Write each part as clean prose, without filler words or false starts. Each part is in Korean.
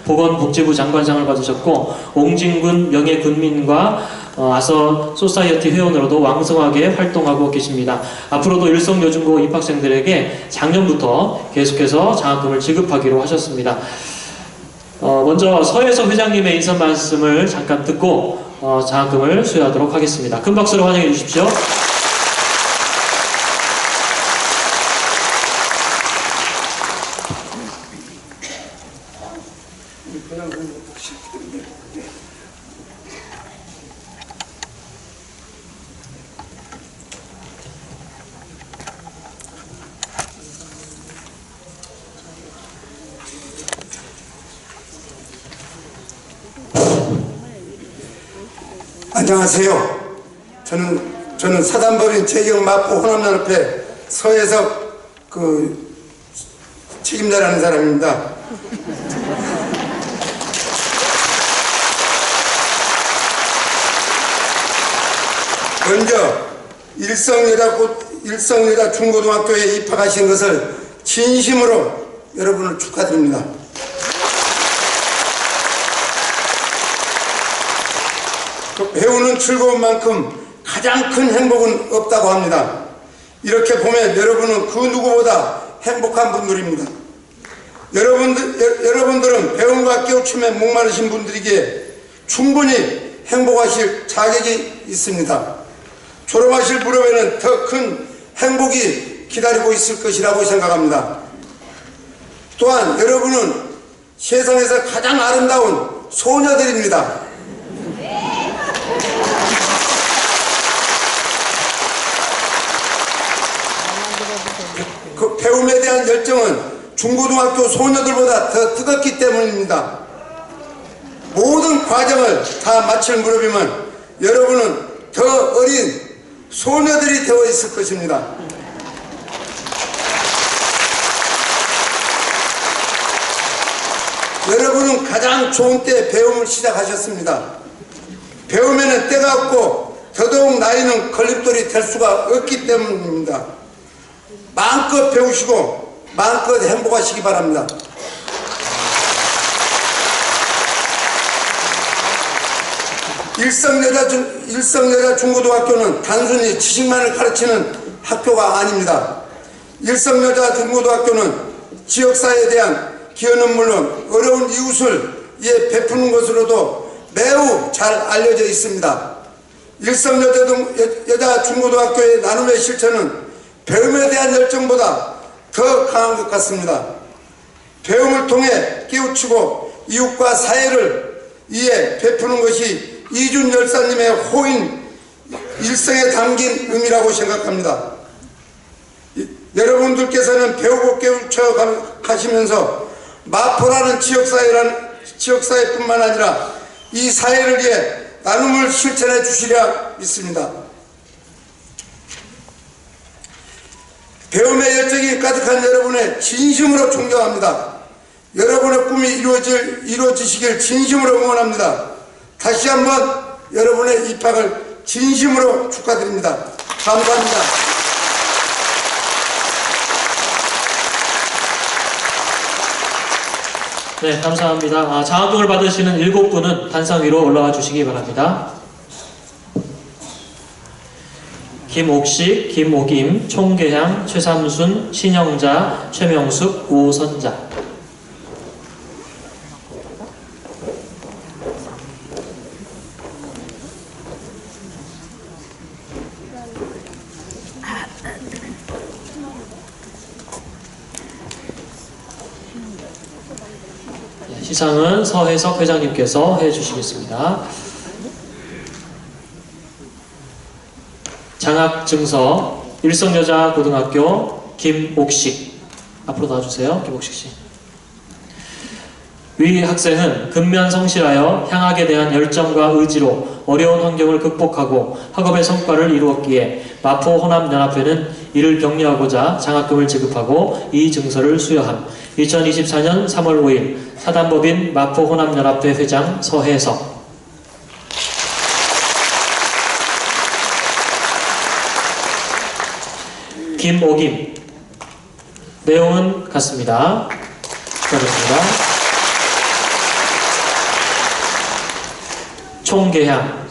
보건복지부 장관상을 받으셨고, 옹진군 명예군민과 아서 소사이어티 회원으로도 왕성하게 활동하고 계십니다. 앞으로도 일성여중고 입학생들에게 작년부터 계속해서 장학금을 지급하기로 하셨습니다. 먼저 서혜석 회장님의 인사 말씀을 잠깐 듣고 장학금을 수여하도록 하겠습니다. 큰 박수로 환영해 주십시오. 안녕하세요. 저는 사단법인 재경 마포 호남연합회 서혜석 책임자라는 사람입니다. 먼저 일성여자 중고등학교에 입학하신 것을 진심으로 여러분을 축하드립니다. 배우는 즐거움만큼 가장 큰 행복은 없다고 합니다. 이렇게 보면 여러분은 그 누구보다 행복한 분들입니다. 여러분들은 배움과 깨우침에 목마르신 분들에게 충분히 행복하실 자격이 있습니다. 졸업하실 무렵에는 더 큰 행복이 기다리고 있을 것이라고 생각합니다. 또한 여러분은 세상에서 가장 아름다운 소녀들입니다. 그 배움에 대한 열정은 중고등학교 소녀들보다 더 뜨겁기 때문입니다. 모든 과정을 다 마칠 무렵이면 여러분은 더 어린 소녀들이 되어 있을 것입니다. 여러분은 가장 좋은 때 배움을 시작하셨습니다. 배움에는 때가 없고 더더욱 나이는 걸림돌이 될 수가 없기 때문입니다. 마음껏 배우시고 마음껏 행복하시기 바랍니다. 일성여자 중고등학교는 단순히 지식만을 가르치는 학교가 아닙니다. 일성여자 중고등학교는 지역사회에 대한 기여는 물론 어려운 이웃을 위해 베푸는 것으로도 매우 잘 알려져 있습니다. 일성여자 중고등학교의 나눔의 실천은 배움에 대한 열정보다 더 강한 것 같습니다. 배움을 통해 깨우치고 이웃과 사회를 위해 베푸는 것이 이준 열사님의 호인 일성에 담긴 의미라고 생각합니다. 여러분들께서는 배우고 깨우쳐 가시면서 마포라는 지역사회뿐만 아니라 이 사회를 위해 나눔을 실천해 주시려 믿습니다. 배움의 열정이 가득한 여러분의 진심으로 존경합니다. 여러분의 꿈이 이루어지시길 진심으로 응원합니다. 다시 한번 여러분의 입학을 진심으로 축하드립니다. 감사합니다. 네, 감사합니다. 장학금을 받으시는 7분은 단상 위로 올라와 주시기 바랍니다. 김옥식, 김옥임, 총계향, 최삼순, 신영자, 최명숙, 오선자. 시상은 서혜석 회장님께서 해주시겠습니다. 장학증서 일성여자고등학교 김옥식 앞으로 나와주세요. 김옥식 씨. 위 학생은 근면성실하여 향학에 대한 열정과 의지로 어려운 환경을 극복하고 학업의 성과를 이루었기에 마포 호남연합회는 이를 격려하고자 장학금을 지급하고 이 증서를 수여함. 2024년 3월 5일 사단법인 마포 호남연합회 회장 서혜석. 김옥임. 내용은 같습니다. 수고하셨습니다. 총계향.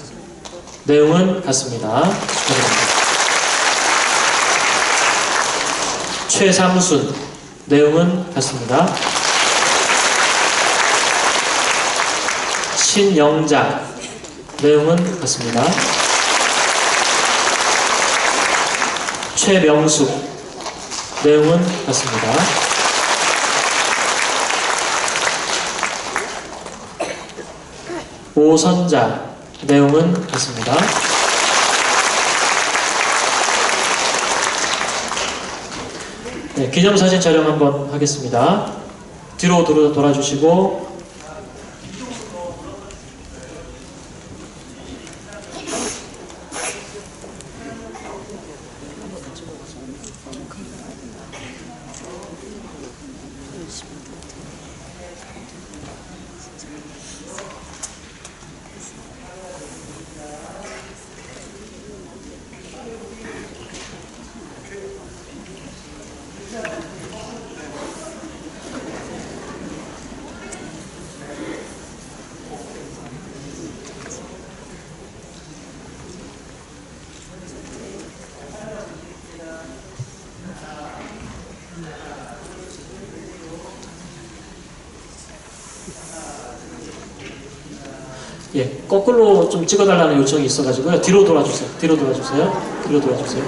내용은 같습니다. 축하드립니다. 최삼순. 내용은 같습니다. 신영자. 내용은 같습니다. 최명숙. 내용은 같습니다. 오선자. 내용은 같습니다. 네, 기념사진 촬영 한번 하겠습니다. 뒤로 돌아주시고, 예, 거꾸로 좀 찍어달라는 요청이 있어가지고요. 뒤로 돌아주세요. 뒤로 돌아주세요. 뒤로 돌아주세요.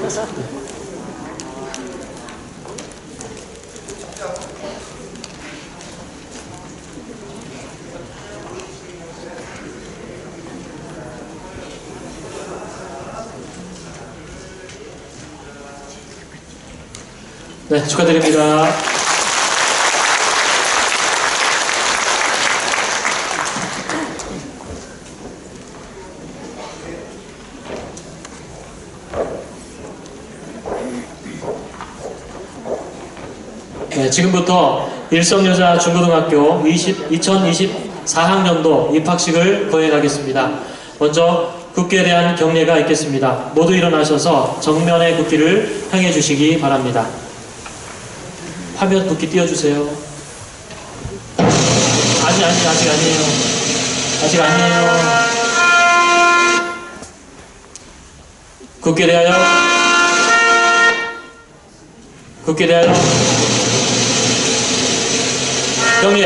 네. 네, 축하드립니다. 네, 지금부터 일성여자 중고등학교 2024학년도 입학식을 거행하겠습니다. 먼저 국기에 대한 경례가 있겠습니다. 모두 일어나셔서 정면의 국기를 향해 주시기 바랍니다. 화면 국기 띄워주세요. 아직 아니에요. 아직 아니에요. 국기에 대하여 경례.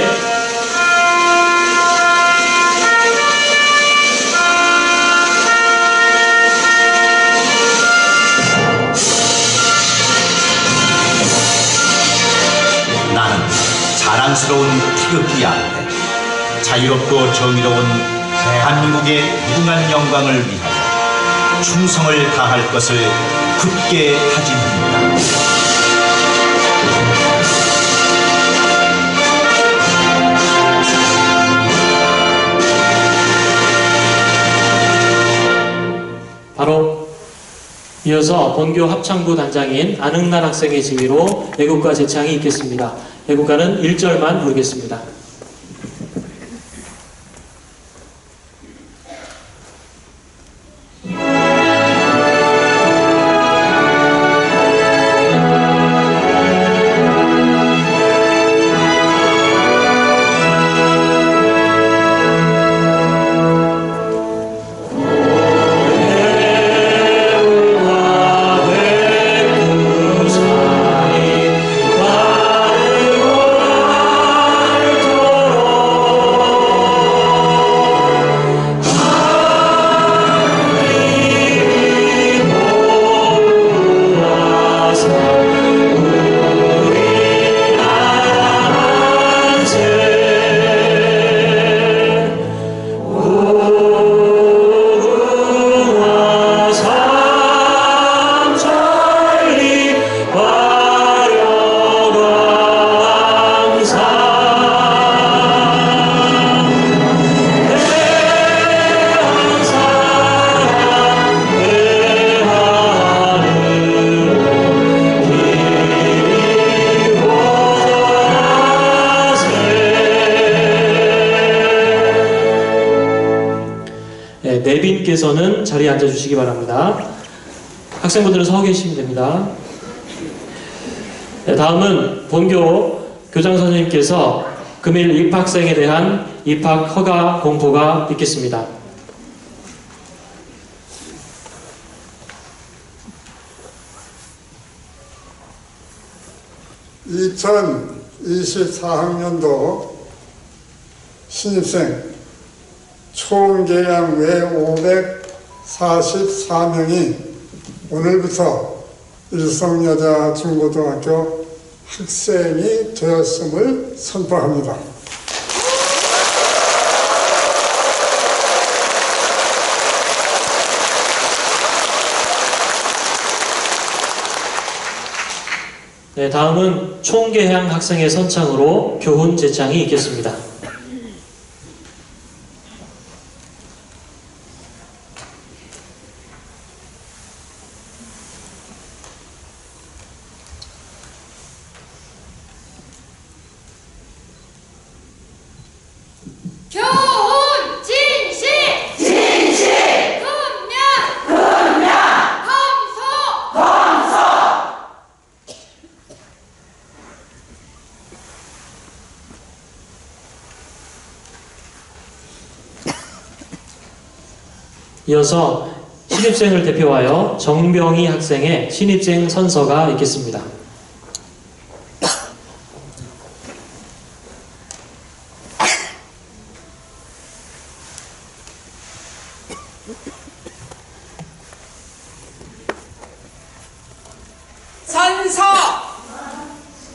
나는 자랑스러운 태극기 아래 자유롭고 정의로운 대한민국의 무궁한 영광을 위하여 충성을 다할 것을 굳게 다짐합니다. 바로 이어서 본교 합창부 단장인 안흥란 학생의 지휘로 애국가 제창이 있겠습니다. 애국가는 1절만 부르겠습니다. 내빈께서는 자리에 앉아주시기 바랍니다. 학생분들은 서 계시면 됩니다. 네, 다음은 본교 교장 선생님께서 금일 입학생에 대한 입학 허가 공포가 있겠습니다. 2024학년도 신입생 총 계량 외 544명이 오늘부터 일성여자중고등학교 학생이 되었음을 선포합니다. 네, 다음은 총계향 학생의 선창으로 교훈 제창이 있겠습니다. 교훈 진실 진실 근면 검소 이어서 신입생을 대표하여 정병희 학생의 신입생 선서가 있겠습니다. 선서!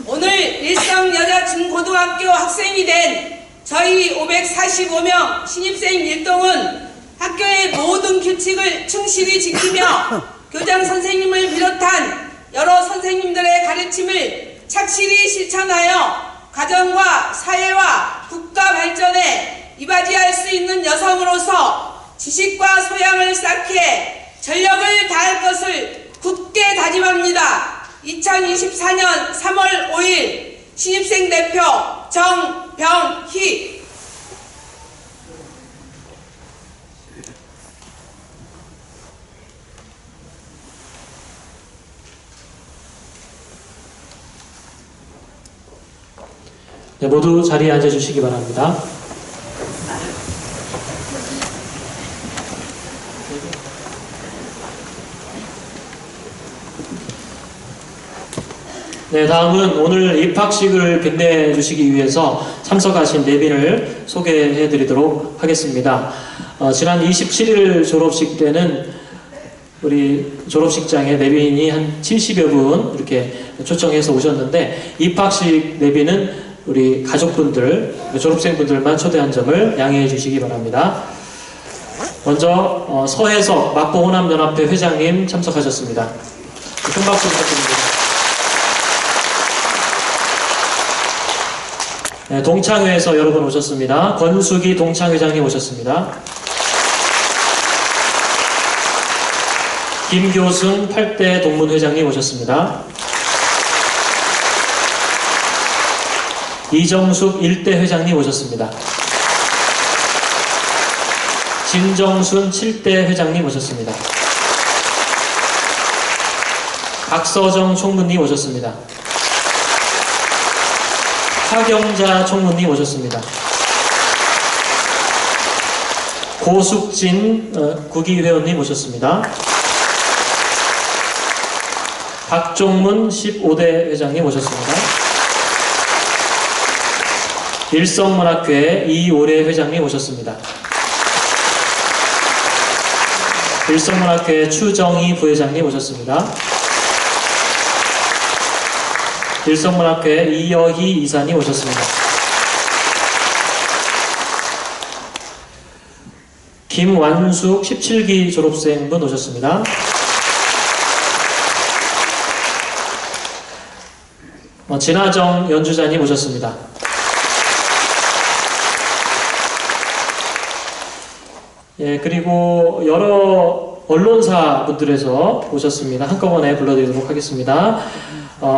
오늘 일성여자중고등학교 학생이 된 저희 545명 신입생 일동은 학교의 모든 규칙을 충실히 지키며 교장 선생님을 비롯한 여러 선생님들의 가르침을 착실히 실천하여 가정과 사회와 국가 발전에 이바지할 수 있는 여성으로서 지식과 소양을 쌓기에 전력을 다할 것을 굳게 다짐합니다. 2024년 3월 5일 신입생 대표 정병희. 네, 모두 자리에 앉아주시기 바랍니다. 네, 다음은 오늘 입학식을 빛내주시기 위해서 참석하신 내빈을 소개해드리도록 하겠습니다. 지난 27일 졸업식 때는 우리 졸업식장에 내빈이 한 70여 분 이렇게 초청해서 오셨는데, 입학식 내빈은 우리 가족분들, 졸업생분들만 초대한 점을 양해해 주시기 바랍니다. 먼저 서혜석 마포호남연합회 회장님 참석하셨습니다. 큰 박수 부탁드립니다. 네, 동창회에서 여러분 오셨습니다. 권수기 동창회장님 오셨습니다. 김교승 8대 동문회장님 오셨습니다. 이정숙 1대 회장님 오셨습니다. 진정순 7대 회장님 오셨습니다. 박서정 총무님 오셨습니다. 하경자 총무님 오셨습니다. 고숙진 국의회원님 오셨습니다. 박종문 15대 회장님 오셨습니다. 일성문학회 이오래 회장님 오셨습니다. 일성문학회 추정희 부회장님 오셨습니다. 일성문학회 이여희 이사님 오셨습니다. 김완숙 17기 졸업생분 오셨습니다. 진하정 연주자님 오셨습니다. 예, 그리고 여러 언론사 분들에서 오셨습니다. 한꺼번에 불러드리도록 하겠습니다.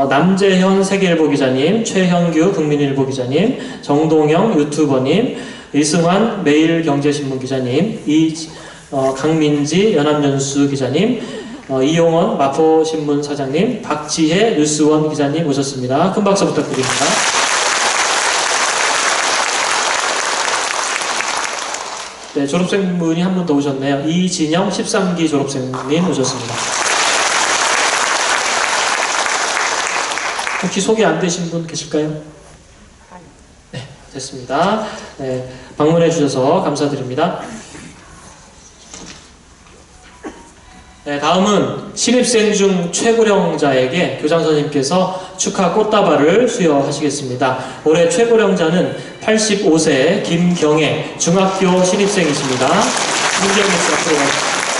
남재현 세계일보 기자님, 최현규 국민일보 기자님, 정동영 유튜버님, 이승환 매일경제신문 기자님, 강민지 연합연수 기자님, 이용원 마포신문 사장님, 박지혜 뉴스원 기자님 오셨습니다. 큰 박수 부탁드립니다. 네, 졸업생분이 한 분 더 오셨네요. 이진영 13기 졸업생님 오셨습니다. 혹시 소개 안 되신 분 계실까요? 네, 됐습니다. 네, 방문해 주셔서 감사드립니다. 네, 다음은 신입생 중 최고령자에게 교장 선생님께서 축하 꽃다발을 수여하시겠습니다. 올해 최고령자는 85세 김경애 중학교 신입생이십니다. 김경애 씨 앞으로 와주십시오.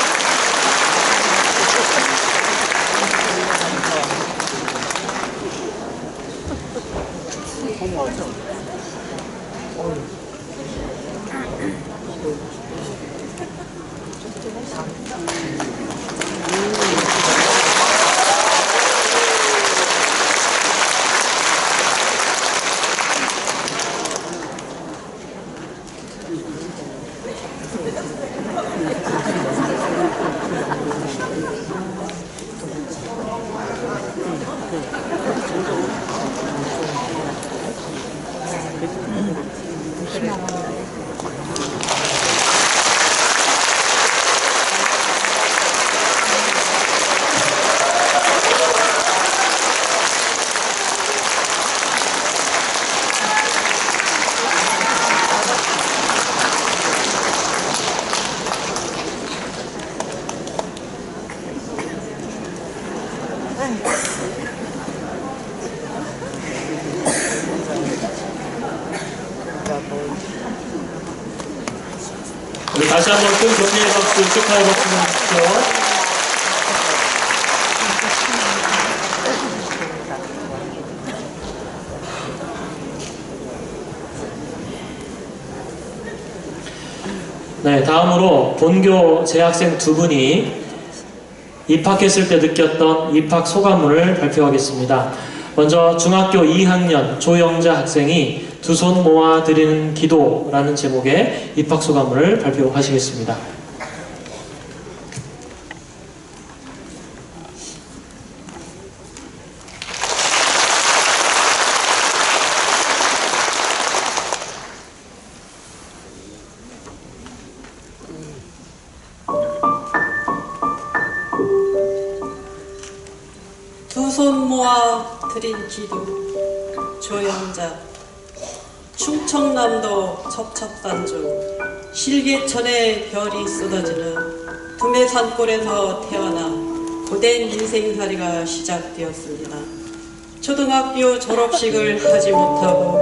우리 다시 한번 큰 격려의 박수, 축하의 박수 주십시오. 네, 다음으로 본교 재학생 두 분이 입학했을 때 느꼈던 입학 소감을 발표하겠습니다. 먼저 중학교 2학년 조영자 학생이 두 손 모아 드리는 기도라는 제목의 입학 소감을 발표하시겠습니다. 두 손 모아 드린 기도 조영자 충청남도 첩첩산중 실개천에 별이 쏟아지는 두메산골에서 태어나 고된 인생살이가 시작되었습니다. 초등학교 졸업식을 하지 못하고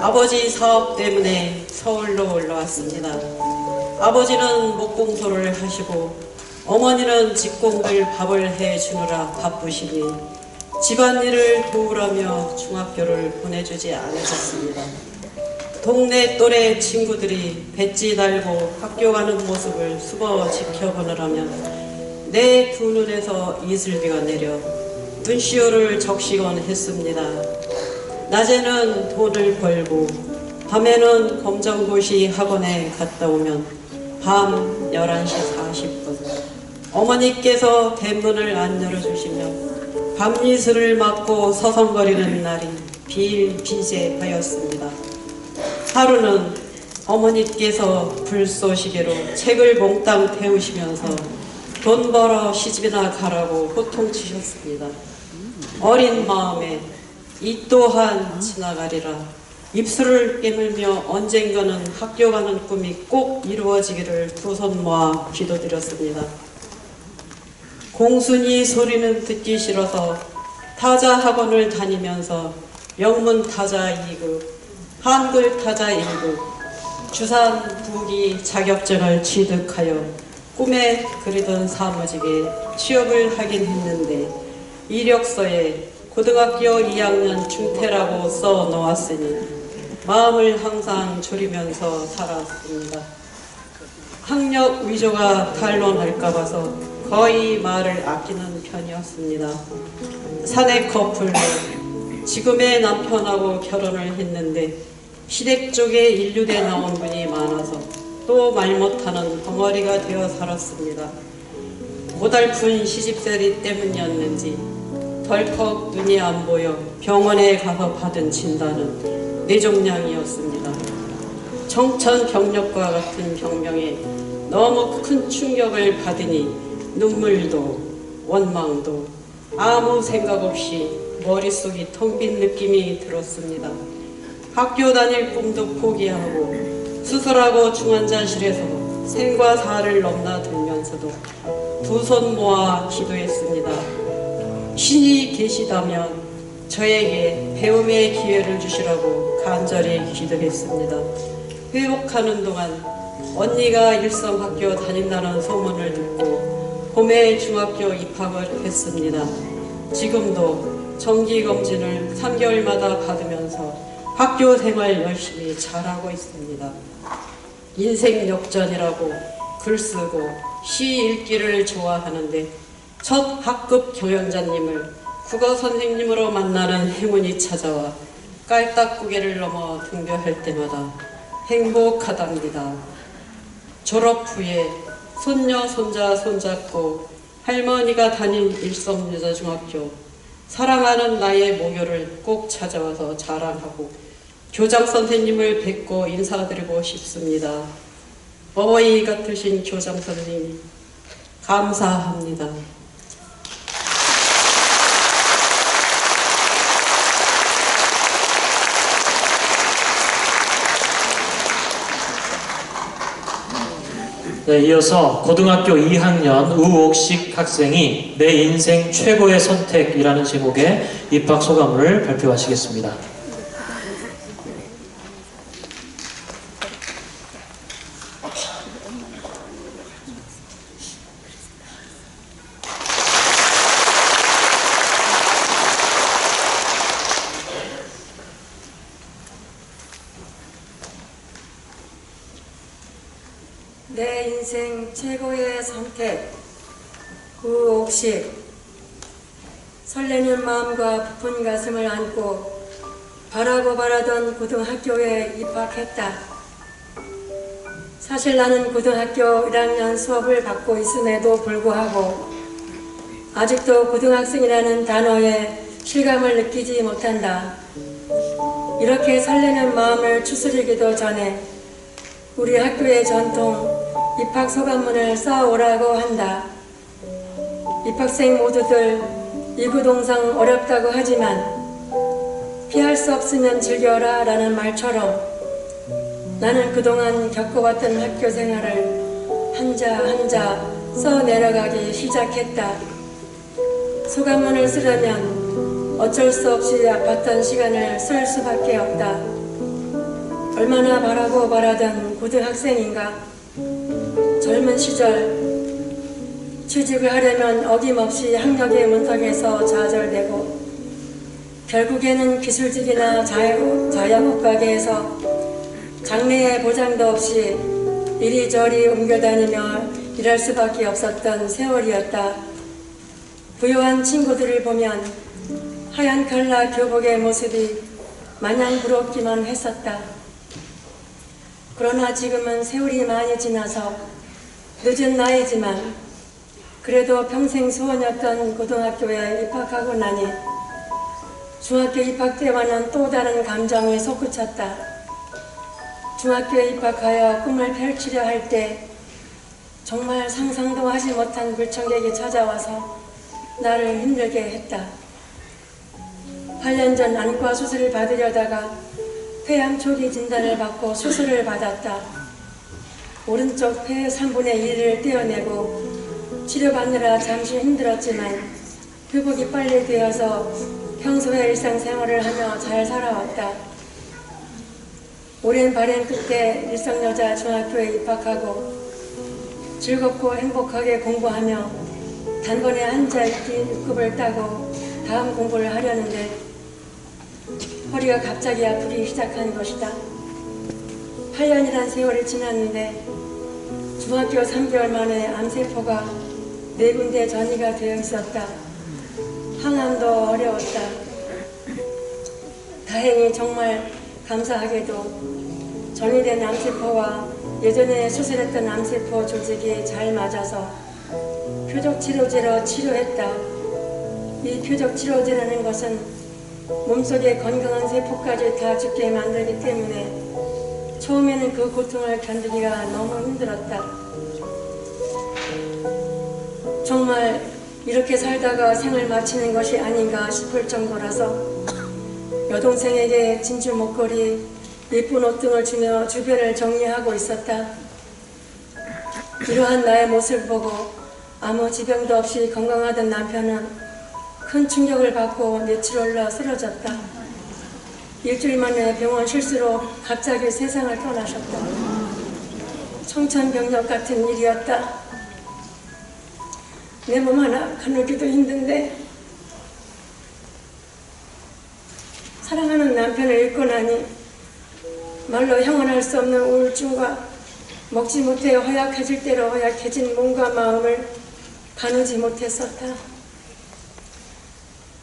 아버지 사업 때문에 서울로 올라왔습니다. 아버지는 목공소를 하시고 어머니는 직공들 밥을 해주느라 바쁘시니 집안일을 도우라며 중학교를 보내주지 않으셨습니다. 동네 또래 친구들이 배지 달고 학교 가는 모습을 수고 지켜보느라면 내 두 눈에서 이슬비가 내려 눈시울을 적시곤 했습니다. 낮에는 돈을 벌고 밤에는 검정고시 학원에 갔다 오면 밤 11시 40분 어머니께서 대문을 안 열어주시며 밤이슬을 맞고 서성거리는 날이 비일비재하였습니다. 하루는 어머니께서 불쏘시개로 책을 몽땅 태우시면서 돈 벌어 시집이나 가라고 호통치셨습니다. 어린 마음에 이 또한 지나가리라 입술을 깨물며 언젠가는 학교 가는 꿈이 꼭 이루어지기를 두 손 모아 기도드렸습니다. 공순이 소리는 듣기 싫어서 타자 학원을 다니면서 영문 타자 2급, 한글 타자 1급, 주산 부기 자격증을 취득하여 꿈에 그리던 사무직에 취업을 하긴 했는데 이력서에 고등학교 2학년 중퇴라고 써 놓았으니 마음을 항상 졸이면서 살았습니다. 학력 위조가 탄로날까 봐서 거의 말을 아끼는 편이었습니다. 사내 커플로 지금의 남편하고 결혼을 했는데 시댁 쪽에 인류대 나온 분이 많아서 또 말 못하는 벙어리가 되어 살았습니다. 고달픈 시집살이 때문이었는지 덜컥 눈이 안 보여 병원에 가서 받은 진단은 뇌종양이었습니다. 청천벽력과 같은 병명에 너무 큰 충격을 받으니 눈물도 원망도 아무 생각 없이 머릿속이 텅 빈 느낌이 들었습니다. 학교 다닐 꿈도 포기하고 수술하고 중환자실에서 생과 사를 넘나들면서도 두 손 모아 기도했습니다. 신이 계시다면 저에게 배움의 기회를 주시라고 간절히 기도했습니다. 회복하는 동안 언니가 일성학교 다닌다는 소문을 듣고 봄에 중학교 입학을 했습니다. 지금도 정기검진을 3개월마다 받으면서 학교 생활 열심히 잘하고 있습니다. 인생 역전이라고 글 쓰고 시 읽기를 좋아하는데 첫 학급 경영자님을 국어 선생님으로 만나는 행운이 찾아와 깔딱고개를 넘어 등교할 때마다 행복하답니다. 졸업 후에 손녀, 손자, 손잡고 할머니가 다닌 일성여자중학교 사랑하는 나의 모교를 꼭 찾아와서 자랑하고 교장 선생님을 뵙고 인사드리고 싶습니다. 어머니 같으신 교장 선생님 감사합니다. 네, 이어서 고등학교 2학년 우옥식 학생이 내 인생 최고의 선택이라는 제목의 입학 소감을 발표하시겠습니다. 내 인생 최고의 선택 우옥식. 설레는 마음과 부푼 가슴을 안고 바라고 바라던 고등학교에 입학했다. 사실 나는 고등학교 1학년 수업을 받고 있음에도 불구하고 아직도 고등학생이라는 단어에 실감을 느끼지 못한다. 이렇게 설레는 마음을 추스리기도 전에 우리 학교의 전통 입학 소감문을 써오라고 한다. 입학생 모두들 이구동성 어렵다고 하지만 피할 수 없으면 즐겨라 라는 말처럼 나는 그동안 겪어왔던 학교 생활을 한자 한자 써내려가기 시작했다. 소감문을 쓰려면 어쩔 수 없이 아팠던 시간을 쓸 수밖에 없다. 얼마나 바라고 바라던 고등학생인가. 젊은 시절 취직을 하려면 어김없이 학력의 문턱에서 좌절되고 결국에는 기술직이나 자영업 가게에서 장래의 보장도 없이 이리저리 옮겨다니며 일할 수밖에 없었던 세월이었다. 부유한 친구들을 보면 하얀 칼라 교복의 모습이 마냥 부럽기만 했었다. 그러나 지금은 세월이 많이 지나서 늦은 나이지만 그래도 평생 소원이었던 고등학교에 입학하고 나니 중학교 입학 때와는 또 다른 감정이 솟구쳤다. 중학교에 입학하여 꿈을 펼치려 할 때 정말 상상도 하지 못한 불청객이 찾아와서 나를 힘들게 했다. 8년 전 안과 수술을 받으려다가 폐암 초기 진단을 받고 수술을 받았다. 오른쪽 폐 3분의 1을 떼어내고 치료받느라 잠시 힘들었지만 회복이 빨리 되어서 평소에 일상생활을 하며 잘 살아왔다. 오랜 발행 끝에 일성여자중학교에 입학하고 즐겁고 행복하게 공부하며 단번에 한자 읽기 6급을 따고 다음 공부를 하려는데 허리가 갑자기 아프기 시작한 것이다. 8년이란 세월이 지났는데 중학교 3개월 만에 암세포가 4군데 전이가 되어 있었다. 항암도 어려웠다. 다행히 정말 감사하게도 전이된 암세포와 예전에 수술했던 암세포 조직이 잘 맞아서 표적치료제로 치료했다. 이 표적치료제라는 것은 몸속의 건강한 세포까지 다 죽게 만들기 때문에 처음에는 그 고통을 견디기가 너무 힘들었다. 정말 이렇게 살다가 생을 마치는 것이 아닌가 싶을 정도라서 여동생에게 진주 목걸이, 예쁜 옷 등을 주며 주변을 정리하고 있었다. 이러한 나의 모습을 보고 아무 지병도 없이 건강하던 남편은 큰 충격을 받고 며칠 올라 쓰러졌다. 일주일 만에 병원 실수로 갑자기 세상을 떠나셨다. 청천벽력 같은 일이었다. 내 몸 하나 가누기도 힘든데 사랑하는 남편을 잃고 나니 말로 형언할 수 없는 우울증과 먹지 못해 허약해질 대로 허약해진 몸과 마음을 가누지 못했었다.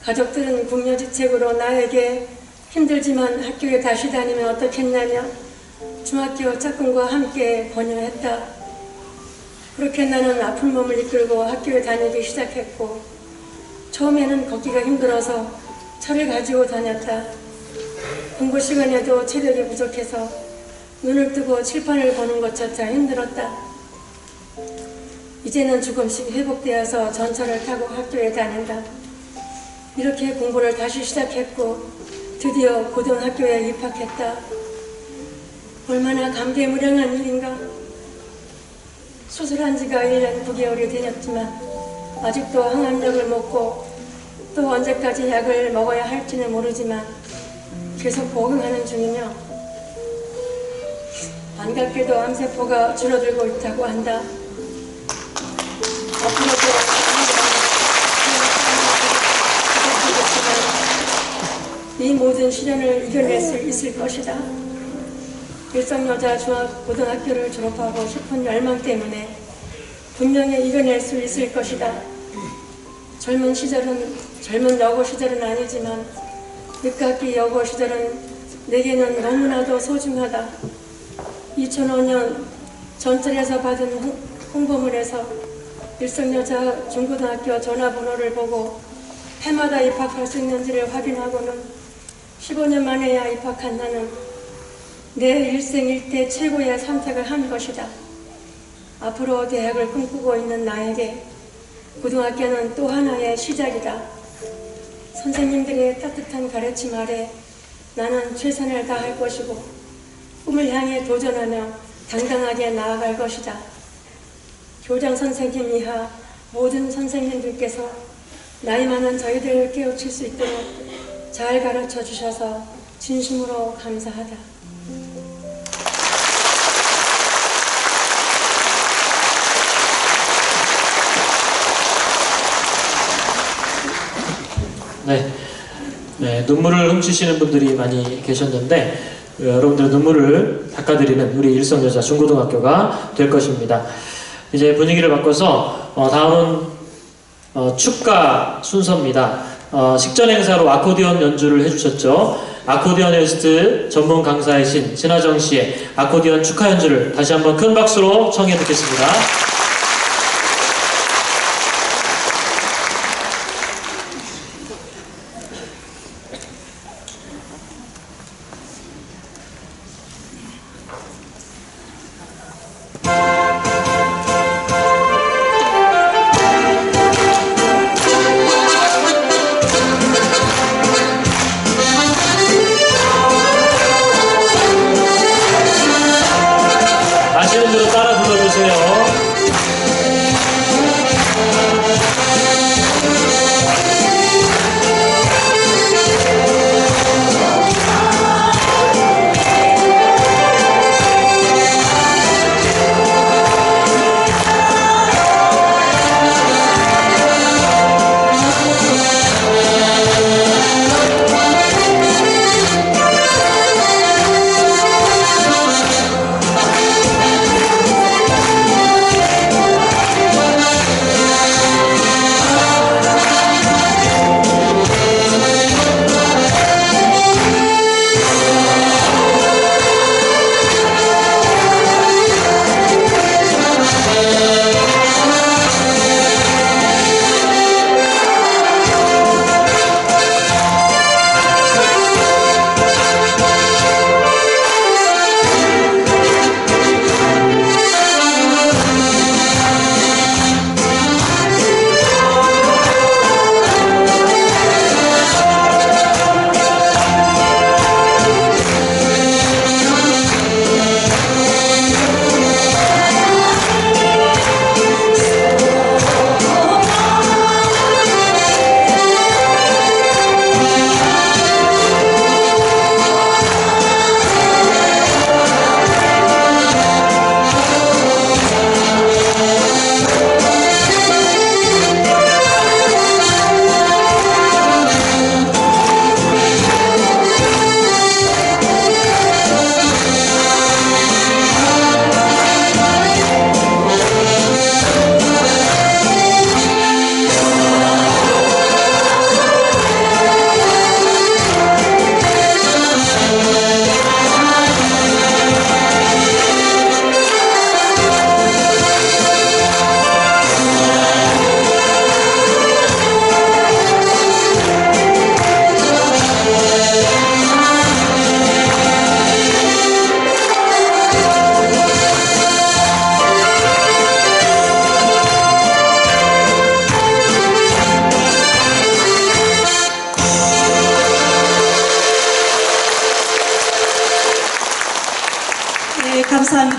가족들은 궁여지책으로 나에게 힘들지만 학교에 다시 다니면 어떻겠냐며 중학교 짝꿍과 함께 권유했다. 그렇게 나는 아픈 몸을 이끌고 학교에 다니기 시작했고 처음에는 걷기가 힘들어서 차를 가지고 다녔다. 공부 시간에도 체력이 부족해서 눈을 뜨고 칠판을 보는 것조차 힘들었다. 이제는 조금씩 회복되어서 전철을 타고 학교에 다닌다. 이렇게 공부를 다시 시작했고 드디어 고등학교에 입학했다. 얼마나 감개무량한 일인가. 수술한 지가 1년 9개월이 되었지만 아직도 항암약을 먹고 또 언제까지 약을 먹어야 할지는 모르지만 계속 복용하는 중이며 안타깝게도 암세포가 줄어들고 있다고 한다. 앞으로도 이 모든 시련을 이겨낼 수 있을 것이다. 일성여자 중학고등학교를 졸업하고 싶은 열망 때문에 분명히 이겨낼 수 있을 것이다. 젊은 여고 시절은 아니지만 늦깎이 여고 시절은 내게는 너무나도 소중하다. 2005년 전철에서 받은 홍보물에서 일성여자 중고등학교 전화번호를 보고 해마다 입학할 수 있는지를 확인하고는 15년 만에야 입학한 나는 내 일생일대 최고의 선택을 한 것이다. 앞으로 대학을 꿈꾸고 있는 나에게 고등학교는 또 하나의 시작이다. 선생님들의 따뜻한 가르침 아래 나는 최선을 다할 것이고 꿈을 향해 도전하며 당당하게 나아갈 것이다. 교장 선생님 이하 모든 선생님들께서 나이 많은 저희들을 깨우칠 수 있도록 잘 가르쳐 주셔서 진심으로 감사하다. 네, 눈물을 훔치시는 분들이 많이 계셨는데 여러분들의 눈물을 닦아드리는 우리 일성여자 중고등학교가 될 것입니다. 이제 분위기를 바꿔서 다음은 축가 순서입니다. 식전 행사로 아코디언 연주를 해주셨죠. 아코디언니스트 전문 강사이신 신하정 씨의 아코디언 축하 연주를 다시 한번 큰 박수로 청해 듣겠습니다. 아시는 대로 따라 불러주세요.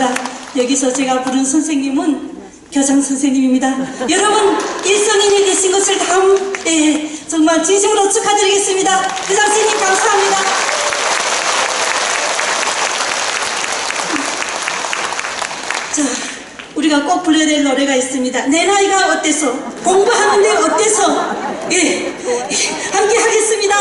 감사합니다. 여기서 제가 부른 선생님은 교장 선생님입니다. 여러분 일선인이 되신 것을 정말 진심으로 축하드리겠습니다. 교장 선생님 감사합니다. 자, 우리가 꼭 불러야 될 노래가 있습니다. 내 나이가 어때서? 공부하는데 어때서? 예, 함께 하겠습니다.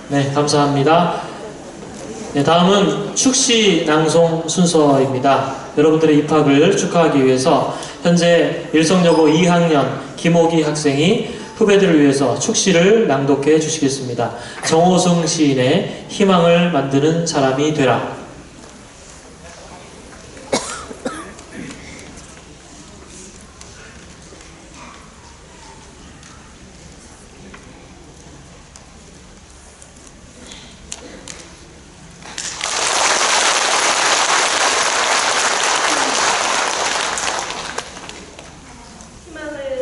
네, 감사합니다. 네, 다음은 축시 낭송 순서입니다. 여러분들의 입학을 축하하기 위해서 현재 일성여고 2학년 김호기 학생이 후배들을 위해서 축시를 낭독해 주시겠습니다. 정호승 시인의 희망을 만드는 사람이 되라.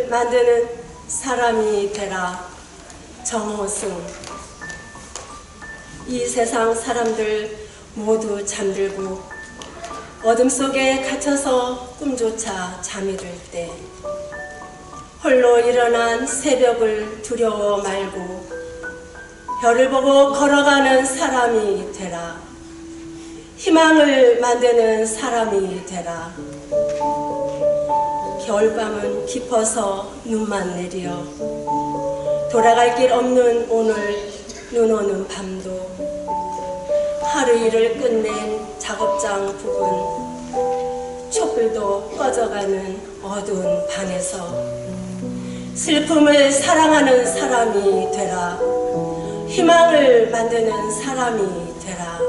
만드는 사람이 되라. 정호승. 이 세상 사람들 모두 잠들고 어둠 속에 갇혀서 꿈조차 잠이 들 때 홀로 일어난 새벽을 두려워 말고 별을 보고 걸어가는 사람이 되라. 희망을 만드는 사람이 되라. 겨울밤은 깊어서 눈만 내려 돌아갈 길 없는 오늘 눈 오는 밤도 하루 일을 끝낸 작업장 부근 촛불도 꺼져가는 어두운 방에서 슬픔을 사랑하는 사람이 되라. 희망을 만드는 사람이 되라.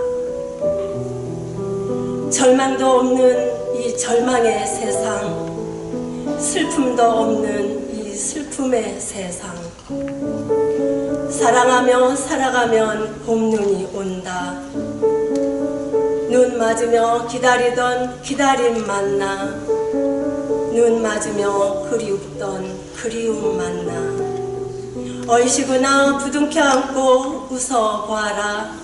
절망도 없는 이 절망의 세상, 슬픔도 없는 이 슬픔의 세상. 사랑하며 살아가면 봄눈이 온다. 눈 맞으며 기다리던 기다림 만나. 눈 맞으며 그리웠던 그리움 만나. 얼씨구나 부둥켜 안고 웃어보아라.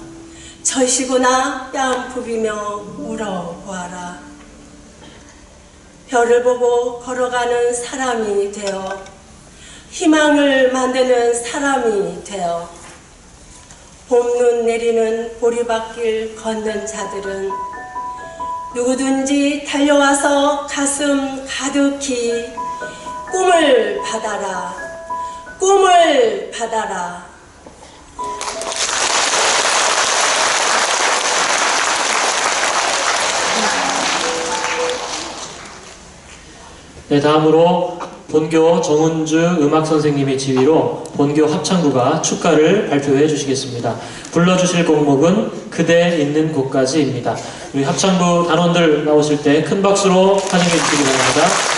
절씨구나 뺨 부비며 울어보아라. 별을 보고 걸어가는 사람이 되어 희망을 만드는 사람이 되어 봄눈 내리는 보리밭길 걷는 자들은 누구든지 달려와서 가슴 가득히 꿈을 받아라. 꿈을 받아라. 네, 다음으로 본교 정은주 음악 선생님의 지휘로 본교 합창부가 축가를 발표해 주시겠습니다. 불러주실 곡목은 그대 있는 곳까지입니다. 우리 합창부 단원들 나오실 때 큰 박수로 환영해 주시기 바랍니다.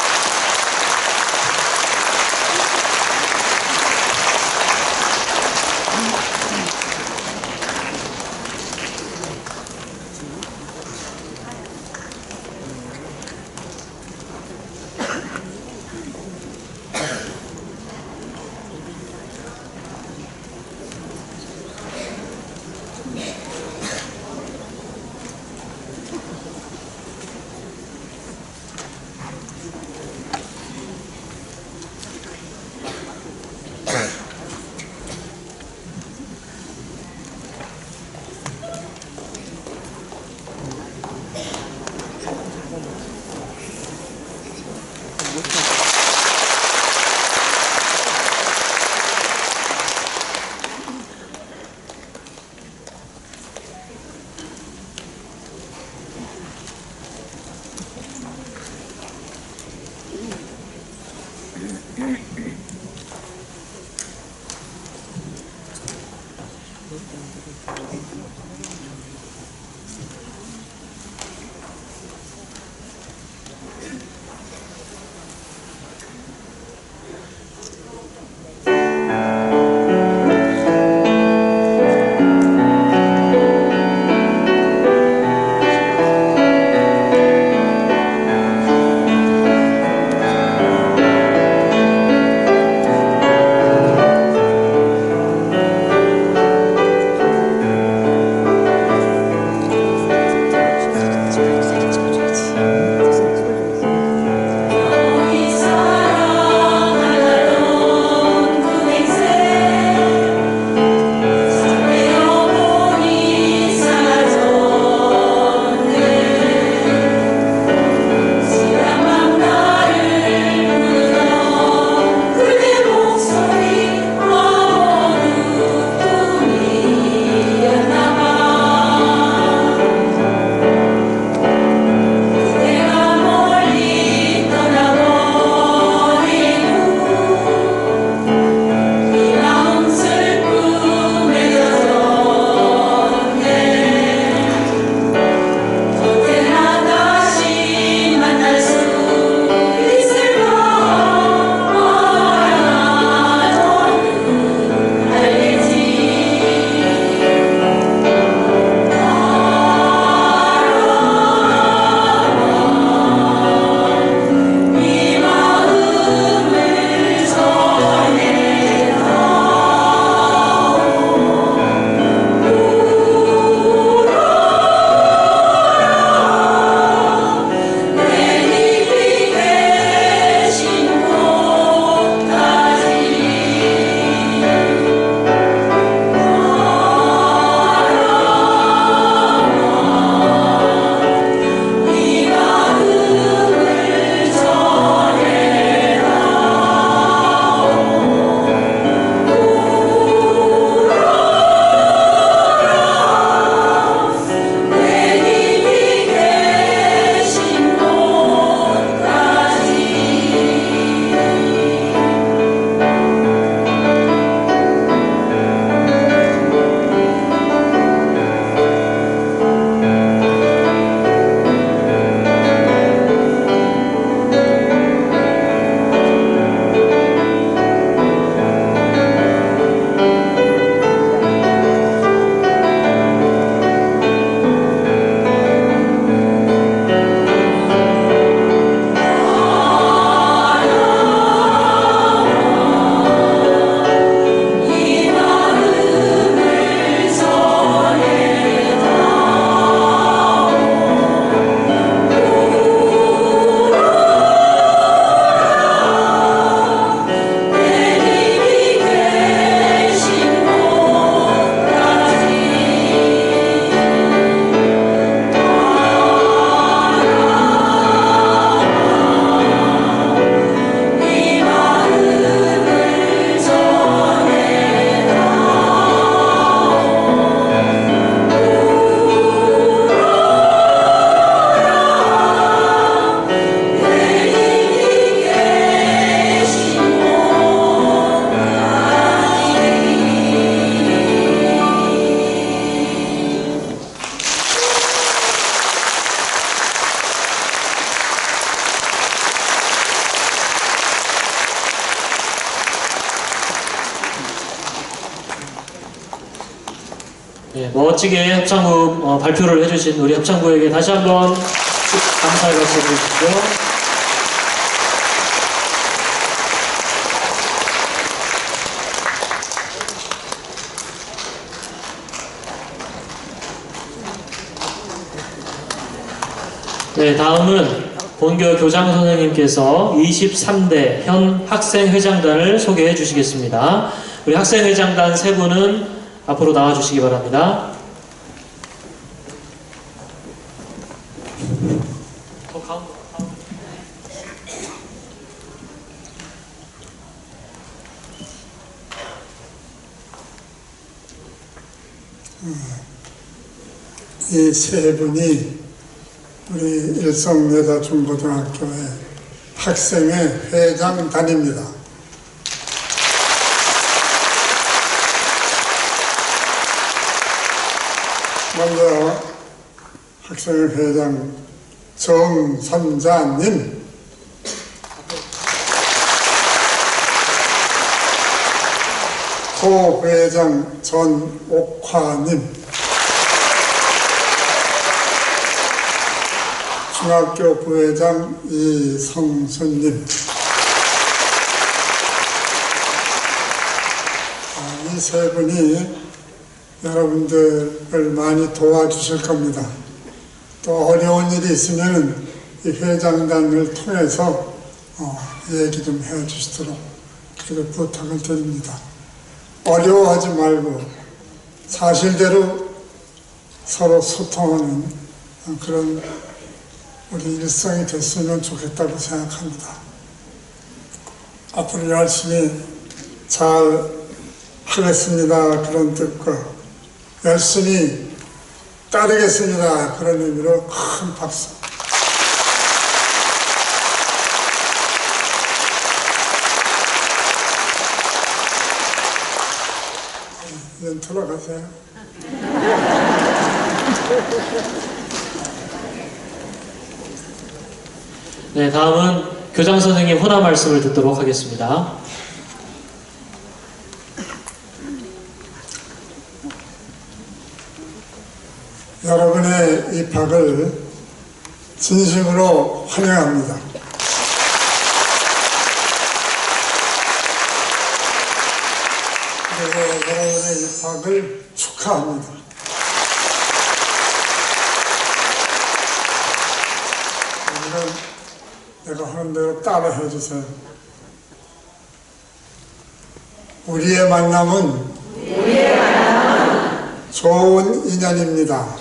네, 멋지게 합창부 발표를 해주신 우리 합창부에게 다시 한번 감사의 박수 해주시죠. 네, 다음은 본교 교장 선생님께서 23대 현 학생회장단을 소개해 주시겠습니다. 우리 학생회장단 세 분은 앞으로 나와 주시기 바랍니다. 이 세 분이 우리 일성여자중고등학교의 학생회 회장단입니다. 먼저 학생회 회장 정선자님, 부회장 전옥화님, 중학교 부회장 이성순님, 이 세 분이 여러분들을 많이 도와주실 겁니다. 또 어려운 일이 있으면 이 회장단을 통해서 얘기 좀 해주시도록 그렇게 부탁을 드립니다. 어려워하지 말고 사실대로 서로 소통하는 그런 우리 일상이 됐으면 좋겠다고 생각합니다. 앞으로 열심히 잘 하겠습니다. 그런 뜻과 열심히 따르겠습니다. 그런 의미로 큰 박수. 이제 들어가세요. 네, 다음은 교장 선생님 호남 말씀을 듣도록 하겠습니다. 여러분의 입학을 진심으로 환영합니다. 그리고 여러분의 입학을 축하합니다. 내가 하는 대로 따라해 주세요. 우리의 만남은 좋은 인연입니다.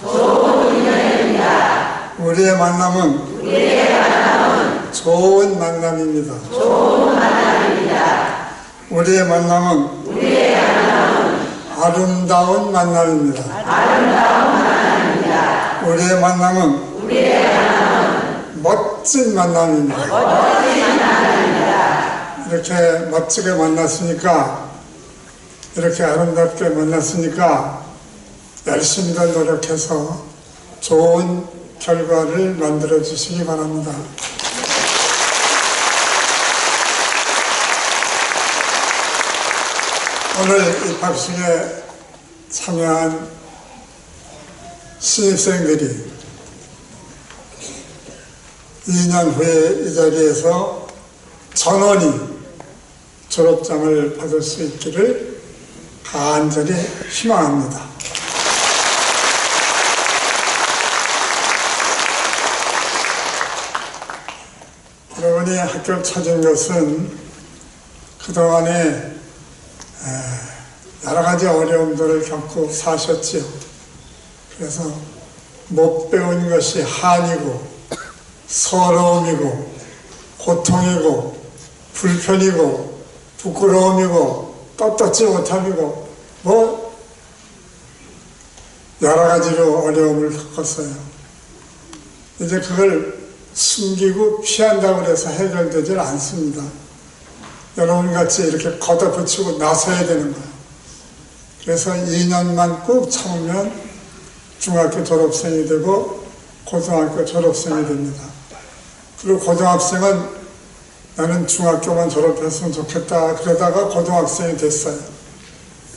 우리의 만남은 좋은 만남입니다. 우리의 만남은 아름다운 만남입니다. 우리의 만남은 멋진 만남입니다. 이렇게 멋지게 만났으니까, 이렇게 아름답게 만났으니까 열심히 더 노력해서 좋은 결과를 만들어 주시기 바랍니다. 오늘 입학식에 참여한 신입생들이 2년 후에 이 자리에서 전원이 졸업장을 받을 수 있기를 간절히 희망합니다. 여러분이 학교를 찾은 것은 그동안에 여러 가지 어려움들을 겪고 사셨지요. 그래서 못 배운 것이 한이고 서러움이고 고통이고 불편이고 부끄러움이고 떳떳지 못함이고 뭐 여러 가지로 어려움을 겪었어요. 이제 그걸 숨기고 피한다고 해서 해결되질 않습니다. 여러분같이 이렇게 걷어붙이고 나서야 되는 거예요. 그래서 2년만 꾹 참으면 중학교 졸업생이 되고 고등학교 졸업생이 됩니다. 그리고 고등학생은 나는 중학교만 졸업했으면 좋겠다 그러다가 고등학생이 됐어요.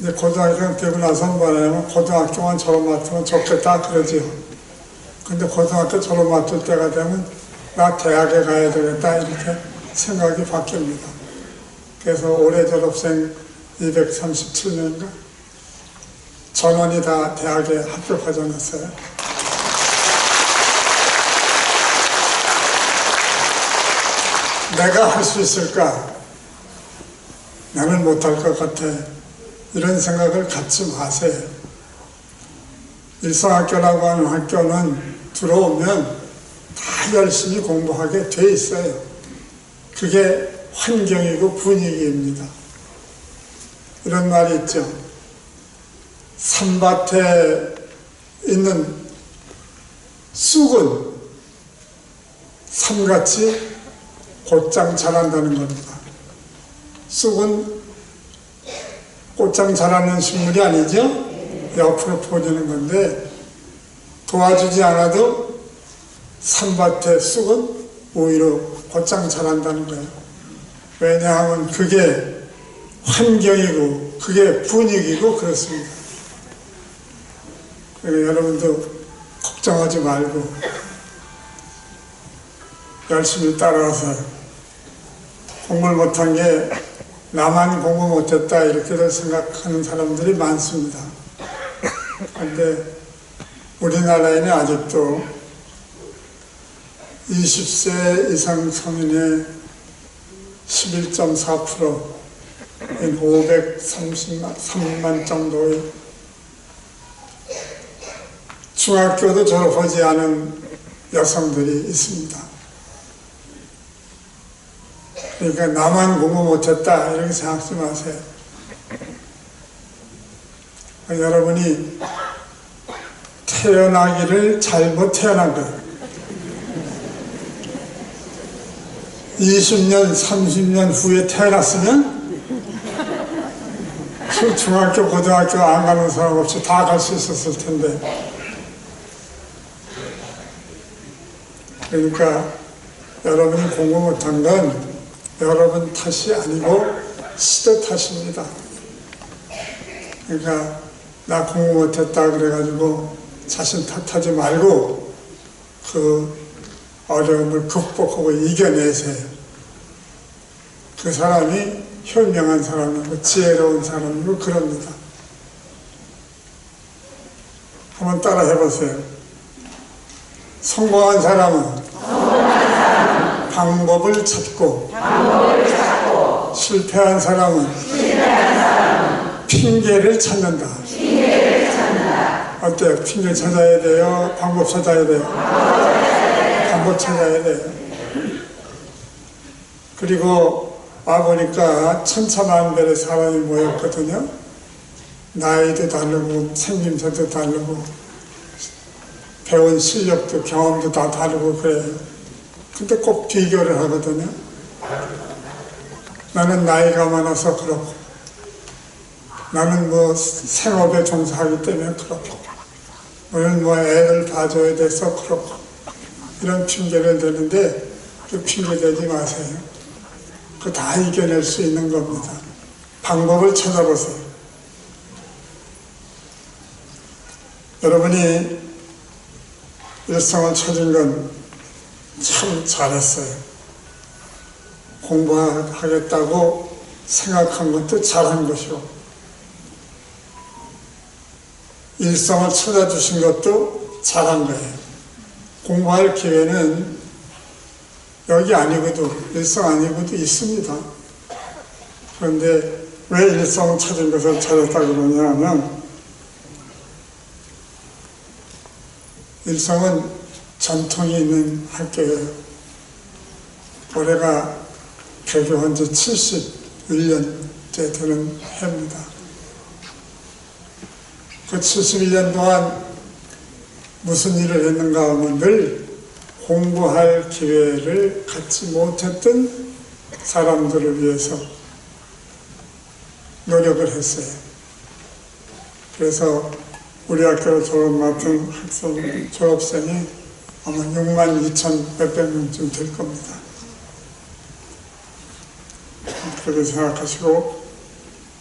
이제 고등학교 되고 나서 뭐냐면 고등학교만 졸업 맡으면 좋겠다 그러지요. 근데 고등학교 졸업 맡을 때가 되면 나 대학에 가야 되겠다 이렇게 생각이 바뀝니다. 그래서 올해 졸업생 237명인가 전원이 다 대학에 합격하지 않았어요. 내가 할 수 있을까? 나는 못할 것 같아. 이런 생각을 갖지 마세요. 일성학교라고 하는 학교는 들어오면 다 열심히 공부하게 돼 있어요. 그게 환경이고 분위기입니다. 이런 말이 있죠. 산밭에 있는 쑥은 삼같이 곧장 자란다는 겁니다. 쑥은 곧장 자라는 식물이 아니죠? 옆으로 퍼지는 건데 도와주지 않아도 산밭의 쑥은 오히려 곧장 자란다는 거예요. 왜냐하면 그게 환경이고 그게 분위기고 그렇습니다. 그러니까 여러분도 걱정하지 말고 열심히 따라와서 공부를 못한 게 나만 공부 못했다 이렇게들 생각하는 사람들이 많습니다. 그런데 우리나라에는 아직도 20세 이상 성인의 11.4%인 533만 정도의 중학교도 졸업하지 않은 여성들이 있습니다. 그러니까 나만 공부 못했다 이렇게 생각하지 마세요. 여러분이 태어나기를 잘못 태어난 거예요. 20년, 30년 후에 태어났으면 중학교, 고등학교 안 가는 사람 없이 다 갈 수 있었을 텐데. 그러니까 여러분이 공부 못한 건 여러분 탓이 아니고 시대 탓입니다. 그러니까 나 공부 못했다 그래가지고 자신 탓하지 말고 그 어려움을 극복하고 이겨내세요. 그 사람이 현명한 사람이고 지혜로운 사람이고 그럽니다. 한번 따라 해보세요. 성공한 사람은 방법을 찾고 실패한 사람은 핑계를 찾는다. 어때요? 핑계 찾아야 돼요? 방법 찾아야 돼요? 방법 찾아야 돼요. 그리고 와보니까 천차만별의 사람이 모였거든요. 나이도 다르고 생김새도 다르고 배운 실력도 경험도 다 다르고 그래요. 근데 꼭 비교를 하거든요. 나는 나이가 많아서 그렇고 나는 뭐 생업에 종사하기 때문에 그렇고 너는 뭐 애를 봐줘야 돼서 그렇고 이런 핑계를 대는데 그 핑계 대지 마세요. 그거 다 이겨낼 수 있는 겁니다. 방법을 찾아보세요. 여러분이 일성을 찾은 건 참 잘했어요. 공부하겠다고 생각한 것도 잘한 것이고 일성을 찾아주신 것도 잘한 거예요. 공부할 기회는 여기 아니고도 일성 아니고도 있습니다. 그런데 왜 일성 찾은 것을 찾았다 그러냐면 일성은 전통이 있는 학교예요. 올해가 개교한 지 71년째 되는 해입니다. 그 71년 동안 무슨 일을 했는가 하면 늘 공부할 기회를 갖지 못했던 사람들을 위해서 노력을 했어요. 그래서 우리 학교를 졸업 맡은 졸업생이 아마 62,000 몇백 명쯤 될 겁니다. 그렇게 생각하시고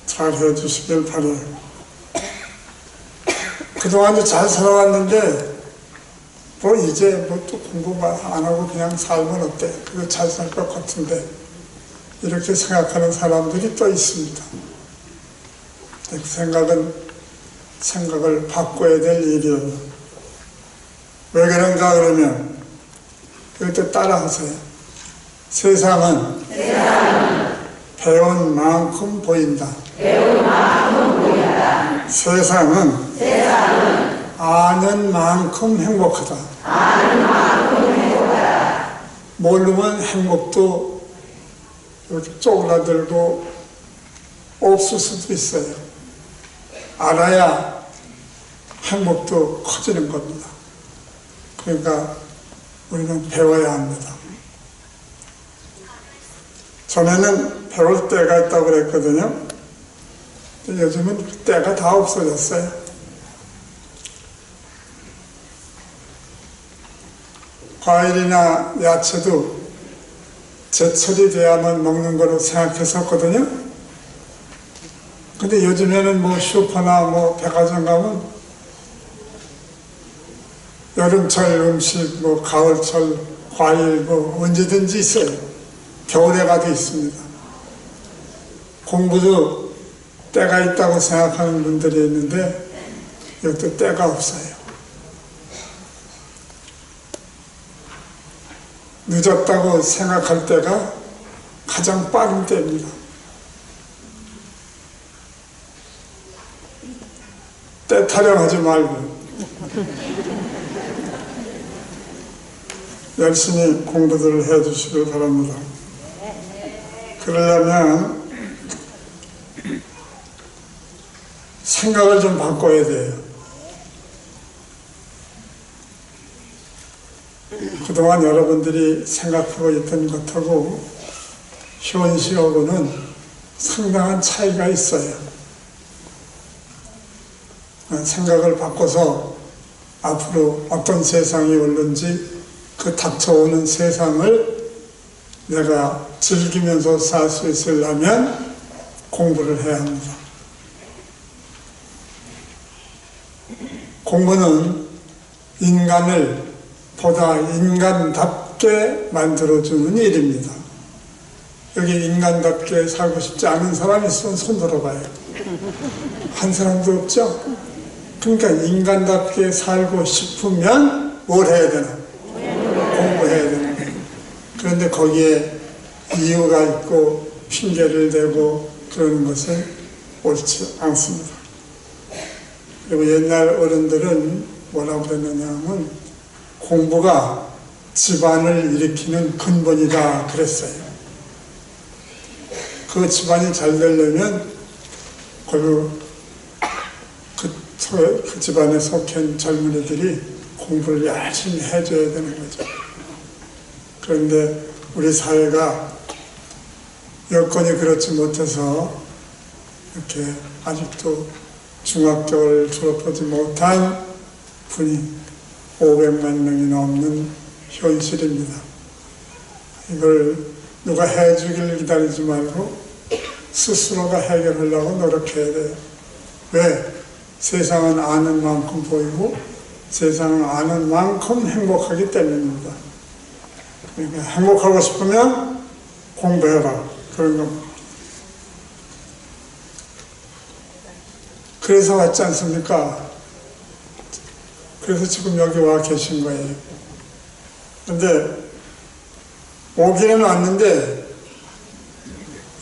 잘 해주시길 바라요. 그동안도 잘 살아왔는데 뭐 이제 뭐 또 공부 안 하고 그냥 살면 어때? 그거 잘 살 것 같은데 이렇게 생각하는 사람들이 또 있습니다. 그 생각을 바꿔야 될 일이에요. 왜 그런가 그러면 이것도 따라하세요. 세상은 배운 만큼 보인다. 세상은 아는 만큼 행복하다. 모르면 행복도 이렇게 쪼그라들고 없을 수도 있어요. 알아야 행복도 커지는 겁니다. 그러니까 우리는 배워야 합니다. 전에는 배울 때가 있다고 그랬거든요. 요즘은 그 때가 다 없어졌어요. 과일이나 야채도 제철이 돼야만 먹는 거로 생각했었거든요. 근데 요즘에는 뭐 슈퍼나 뭐 백화점 가면 여름철 음식, 뭐 가을철 과일 뭐 언제든지 있어요. 겨울에 가도 있습니다. 공부도 때가 있다고 생각하는 분들이 있는데 이것도 때가 없어요. 늦었다고 생각할 때가 가장 빠른 때입니다. 때 타령하지 말고 열심히 공부들을 해 주시길 바랍니다. 그러려면 생각을 좀 바꿔야 돼요. 그동안 여러분들이 생각하고 있던 것하고 현실하고는 상당한 차이가 있어요. 생각을 바꿔서 앞으로 어떤 세상이 올는지 그 닥쳐오는 세상을 내가 즐기면서 살 수 있으려면 공부를 해야 합니다. 공부는 인간을 보다 인간답게 만들어주는 일입니다. 여기 인간답게 살고 싶지 않은 사람이 있으면 손 들어봐요. 한 사람도 없죠? 그러니까 인간답게 살고 싶으면 뭘 해야 되나? 공부해야 되나? 그런데 거기에 이유가 있고 핑계를 대고 그러는 것은 옳지 않습니다. 그리고 옛날 어른들은 뭐라고 그랬느냐 하면 공부가 집안을 일으키는 근본이다 그랬어요. 그 집안이 잘 되려면 그 집안에 속한 젊은이들이 공부를 열심히 해줘야 되는 거죠. 그런데 우리 사회가 여건이 그렇지 못해서 이렇게 아직도 중학교를 졸업하지 못한 분이 500만 명이 넘는 현실입니다. 이걸 누가 해주길 기다리지 말고 스스로가 해결하려고 노력해야 돼요. 왜? 세상은 아는 만큼 보이고 세상은 아는 만큼 행복하기 때문입니다. 그러니까 행복하고 싶으면 공부해라. 그런 겁니다. 그래서 왔지 않습니까? 그래서 지금 여기 와 계신 거예요. 근데 오기는 왔는데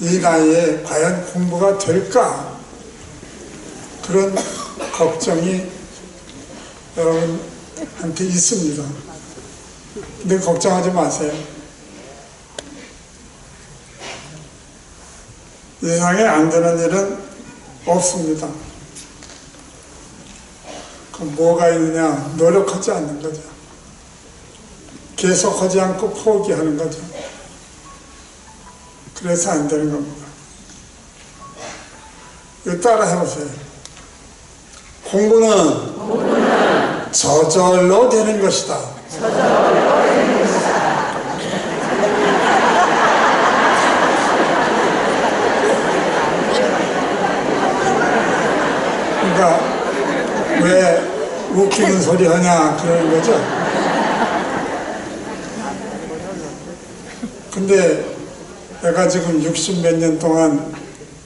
이 나이에 과연 공부가 될까? 그런 걱정이 여러분한테 있습니다. 근데 걱정하지 마세요. 세상에 안 되는 일은 없습니다. 그럼 뭐가 있느냐? 노력하지 않는 거죠. 계속하지 않고 포기하는 거죠. 그래서 안 되는 겁니다. 이거 따라 해보세요. 공부는 저절로 되는 것이다. 내가 왜 웃기는 소리 하냐 그러는 거죠. 근데 내가 지금 60몇 년 동안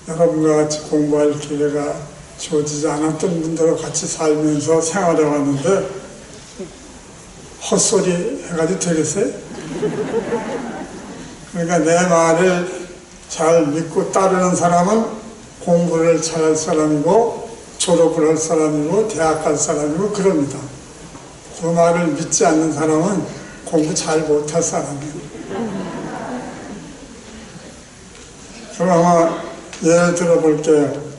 여러분과 같이 공부할 기회가 주어지지 않았던 분들과 같이 살면서 생활해 왔는데 헛소리 해가지고 되겠어요? 그러니까 내 말을 잘 믿고 따르는 사람은 공부를 잘할 사람이고 졸업을 할 사람이고 대학 갈 사람이고 그럽니다. 그 말을 믿지 않는 사람은 공부 잘 못할 사람이에요. 그럼 아마 예를 들어 볼게요.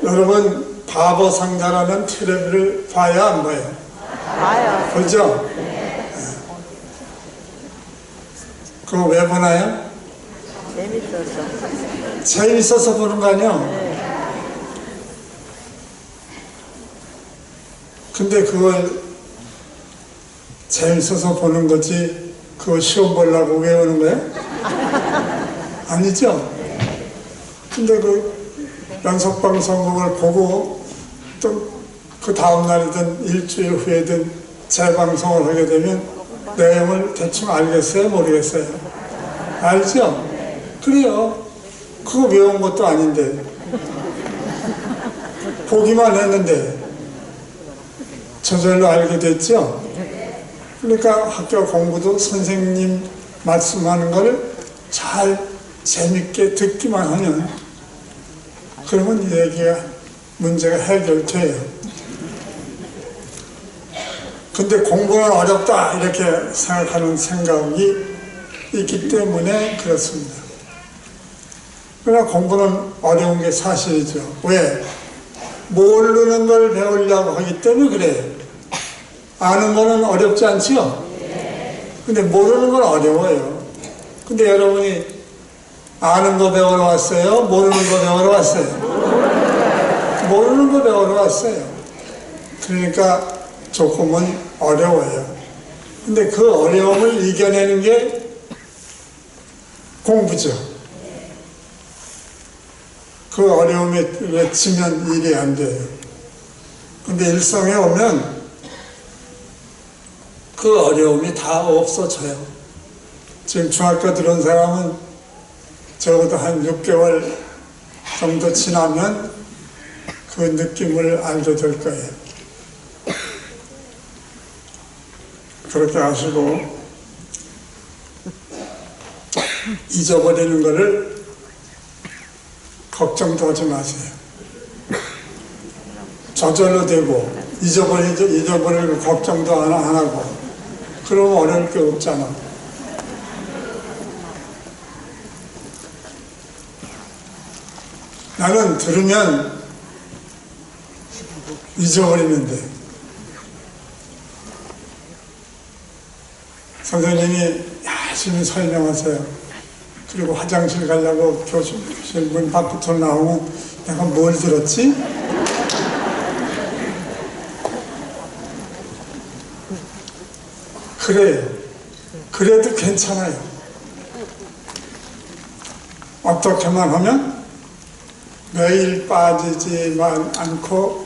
여러분 바보상자라는 텔레비를 봐야 안 봐요? 봐요. 보죠? 네. 그거 왜 보나요? 재밌어서 보는 거 아니에요? 근데 그걸 재밌어서 보는 거지 그거 시험 보려고 외우는 거예요? 아니죠? 근데 그 연속방송국을 보고 또 그 다음날이든 일주일 후에든 재방송을 하게 되면 내용을 대충 알겠어요? 모르겠어요? 알죠? 그래요. 그거 외운 것도 아닌데 보기만 했는데 저절로 알게 됐죠? 그러니까 학교 공부도 선생님 말씀하는 거를 잘 재밌게 듣기만 하면 그러면 얘기가 문제가 해결돼요. 근데 공부는 어렵다 이렇게 생각하는 생각이 있기 때문에 그렇습니다. 그러나 공부는 어려운 게 사실이죠. 왜? 모르는 걸 배우려고 하기 때문에 그래요. 아는 거는 어렵지 않죠? 근데 모르는 건 어려워요. 근데 여러분이 아는 거 배우러 왔어요? 모르는 거 배우러 왔어요? 모르는 거 배우러 왔어요. 그러니까 조금은 어려워요. 근데 그 어려움을 이겨내는 게 공부죠. 그 어려움에 치면 일이 안 돼요. 근데 일성에 오면 그 어려움이 다 없어져요. 지금 중학교 들어온 사람은 적어도 한 6개월 정도 지나면 그 느낌을 알게 될 거예요. 그렇게 하시고 잊어버리는 거를 걱정도 하지 마세요. 저절로 되고 잊어버리고 걱정도 안 하고 그러면 어려울 게 없잖아. 나는 들으면 잊어버리는데 선생님이 열심히 설명하세요. 그리고 화장실 가려고 교실 문 밖부터 나오면 내가 뭘 들었지? 그래요. 그래도 괜찮아요. 어떻게만 하면 매일 빠지지만 않고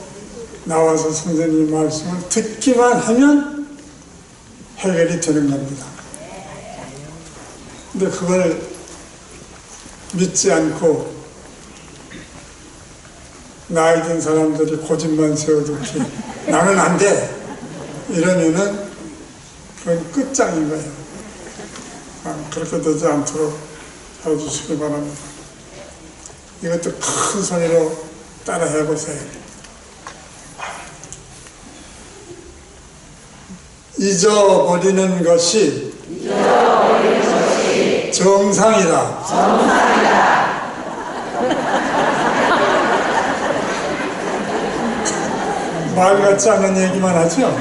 나와서 선생님 말씀을 듣기만 하면 해결이 되는 겁니다. 근데 그걸 믿지 않고 나이 든 사람들이 고집만 세워두기 나는 안 돼 이러면은 그건 끝장인 거예요. 그렇게 되지 않도록 해주시기 바랍니다. 이것도 큰 소리로 따라 해보세요. 잊어버리는 것이 정상이다. 말 같지 않은 얘기만 하죠?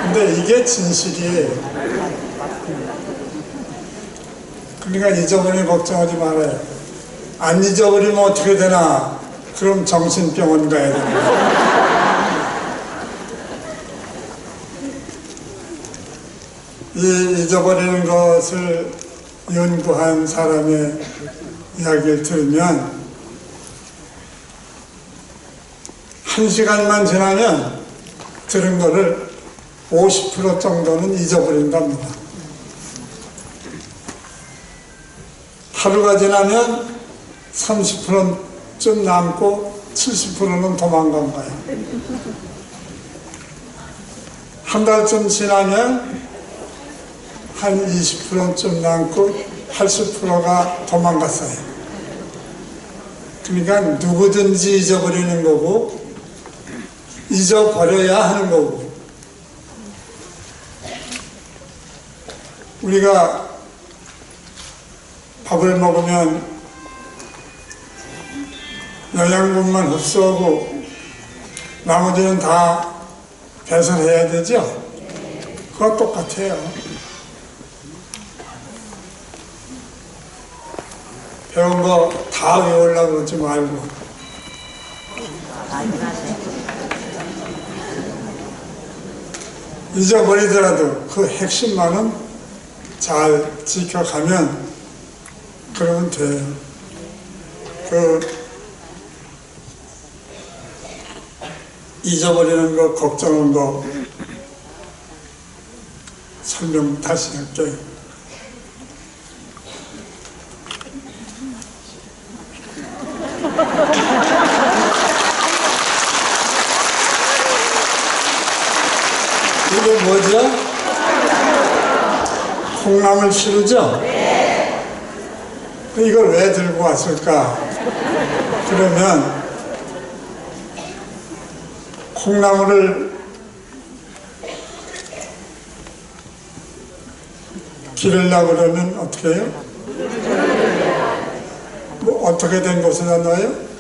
근데 이게 진실이에요. 그러니까 잊어버리는 걱정하지 말아요. 안 잊어버리면 어떻게 되나? 그럼 정신병원 가야 됩니다. 이 잊어버리는 것을 연구한 사람의 이야기를 들으면 1시간만 지나면 들은 거를 50% 정도는 잊어버린답니다. 하루가 지나면 30%쯤 남고 70%는 도망간 거예요. 한 달쯤 지나면 한 20%쯤 남고 80%가 도망갔어요. 그러니까 누구든지 잊어버리는 거고 잊어버려야 하는 거고, 우리가 밥을 먹으면 영양분만 흡수하고 나머지는 다 배설해야 되죠? 그거 똑같아요. 배운 거 다 외우려고 그러지 말고 잊어버리더라도 그 핵심만은 잘 지켜가면 그러면 돼요. 잊어버리는 거, 걱정한 거 설명 다시 할게요. 이게 뭐죠? 콩나물 시루죠? 이걸 왜 들고 왔을까? 그러면 콩나물을 기르려고 그러면 어떻게 해요? 뭐 어떻게 된 곳에다 넣어요?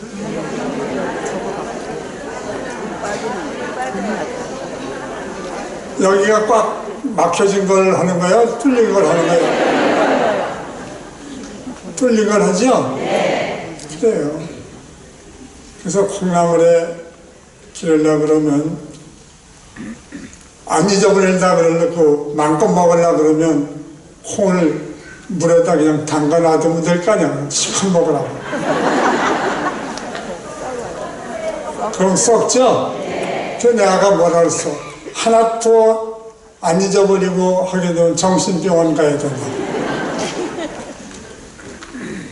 여기가 꽉 막혀진 걸 하는 거예요? 뚫린 걸 하는 거예요? 뚫린 걸 하죠? 그래요. 그래서 콩나물에 기르려고 그러면 안 잊어버린다 그러고 마음껏 먹으려고 그러면 콩을 물에다 그냥 담가 놔두면 될 거 아니야. 시컷 먹으라고. 그럼 썩죠? 그래서 내가 뭐라 그랬어? 하나도 안 잊어버리고 하게 되면 정신병원 가야 된다.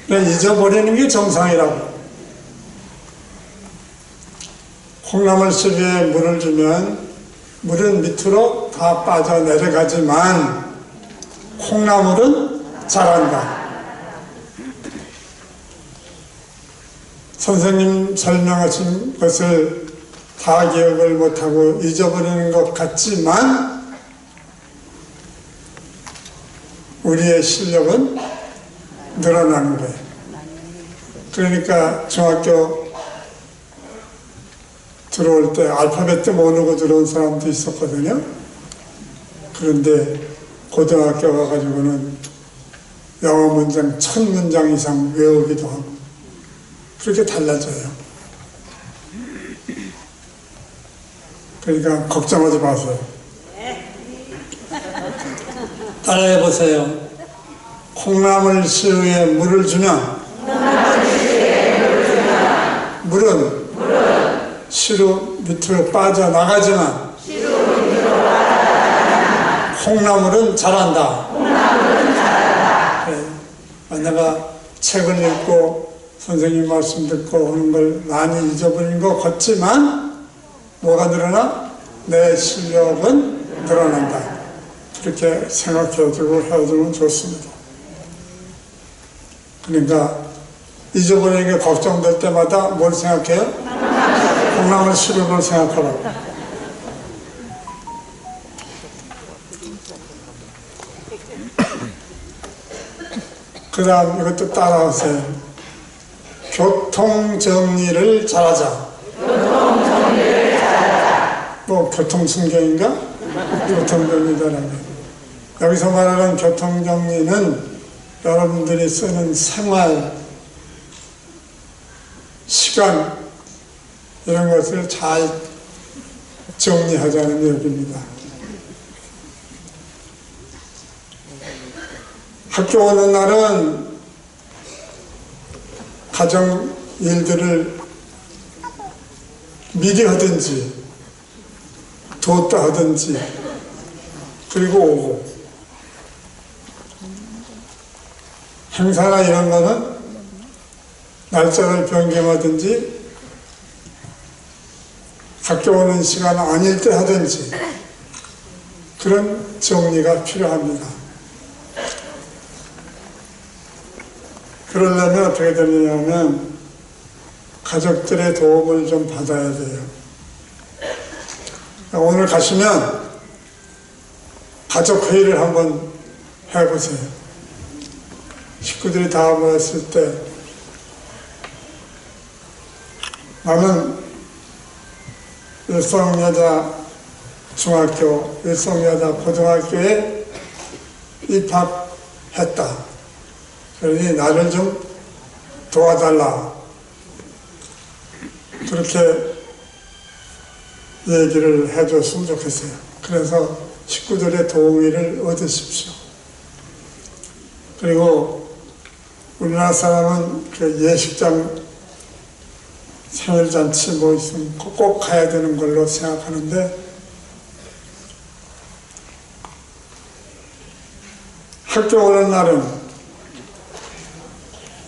잊어버리는 게 정상이라고. 콩나물 시루에 물을 주면 물은 밑으로 다 빠져내려가지만 콩나물은 자란다. 선생님 설명하신 것을 다 기억을 못하고 잊어버리는 것 같지만 우리의 실력은 늘어나는 거예요. 그러니까 중학교 들어올 때 알파벳도 모르고 들어온 사람도 있었거든요. 그런데 고등학교 가가지고는 영어 문장 1000문장 이상 외우기도 하고 그렇게 달라져요. 그러니까 걱정하지 마세요. 따라해보세요. 콩나물 시루에 물을 주면 물은 시루 밑으로 빠져나가지만 콩나물은 자란다. 네. 내가 책을 읽고 선생님 말씀 듣고 하는 걸 많이 잊어버린 것 같지만 뭐가 늘어나? 내 실력은 늘어난다. 그렇게 생각해주고 해주면 좋습니다. 그러니까 잊어버리는 게 걱정될 때마다 뭘 생각해요? 콩나물 시루를 생각하라고. 그 다음 이것도 따라하세요. 교통정리를 잘하자. 뭐 교통순경인가? 교통정리다라는. 여기서 말하는 교통정리는 여러분들이 쓰는 생활, 시간 이런 것을 잘 정리하자는 얘기입니다. 학교 오는 날은 가정 일들을 미리 하든지 뒀다 하든지 그리고 오고, 행사나 이런 거는 날짜를 변경하든지 학교 오는 시간 아닐 때 하든지 그런 정리가 필요합니다. 그러려면 어떻게 되느냐면 가족들의 도움을 좀 받아야 돼요. 오늘 가시면 가족회의를 한번 해보세요. 식구들이 다 모였을 때 나는 일성여자중학교, 일성여자고등학교에 입학했다. 그러니 나를 좀 도와달라. 그렇게 얘기를 해줬으면 좋겠어요. 그래서 식구들의 동의를 얻으십시오. 그리고 우리나라 사람은 그 예식장 생일잔치 뭐 있으면 꼭 가야 되는 걸로 생각하는데, 학교 오는 날은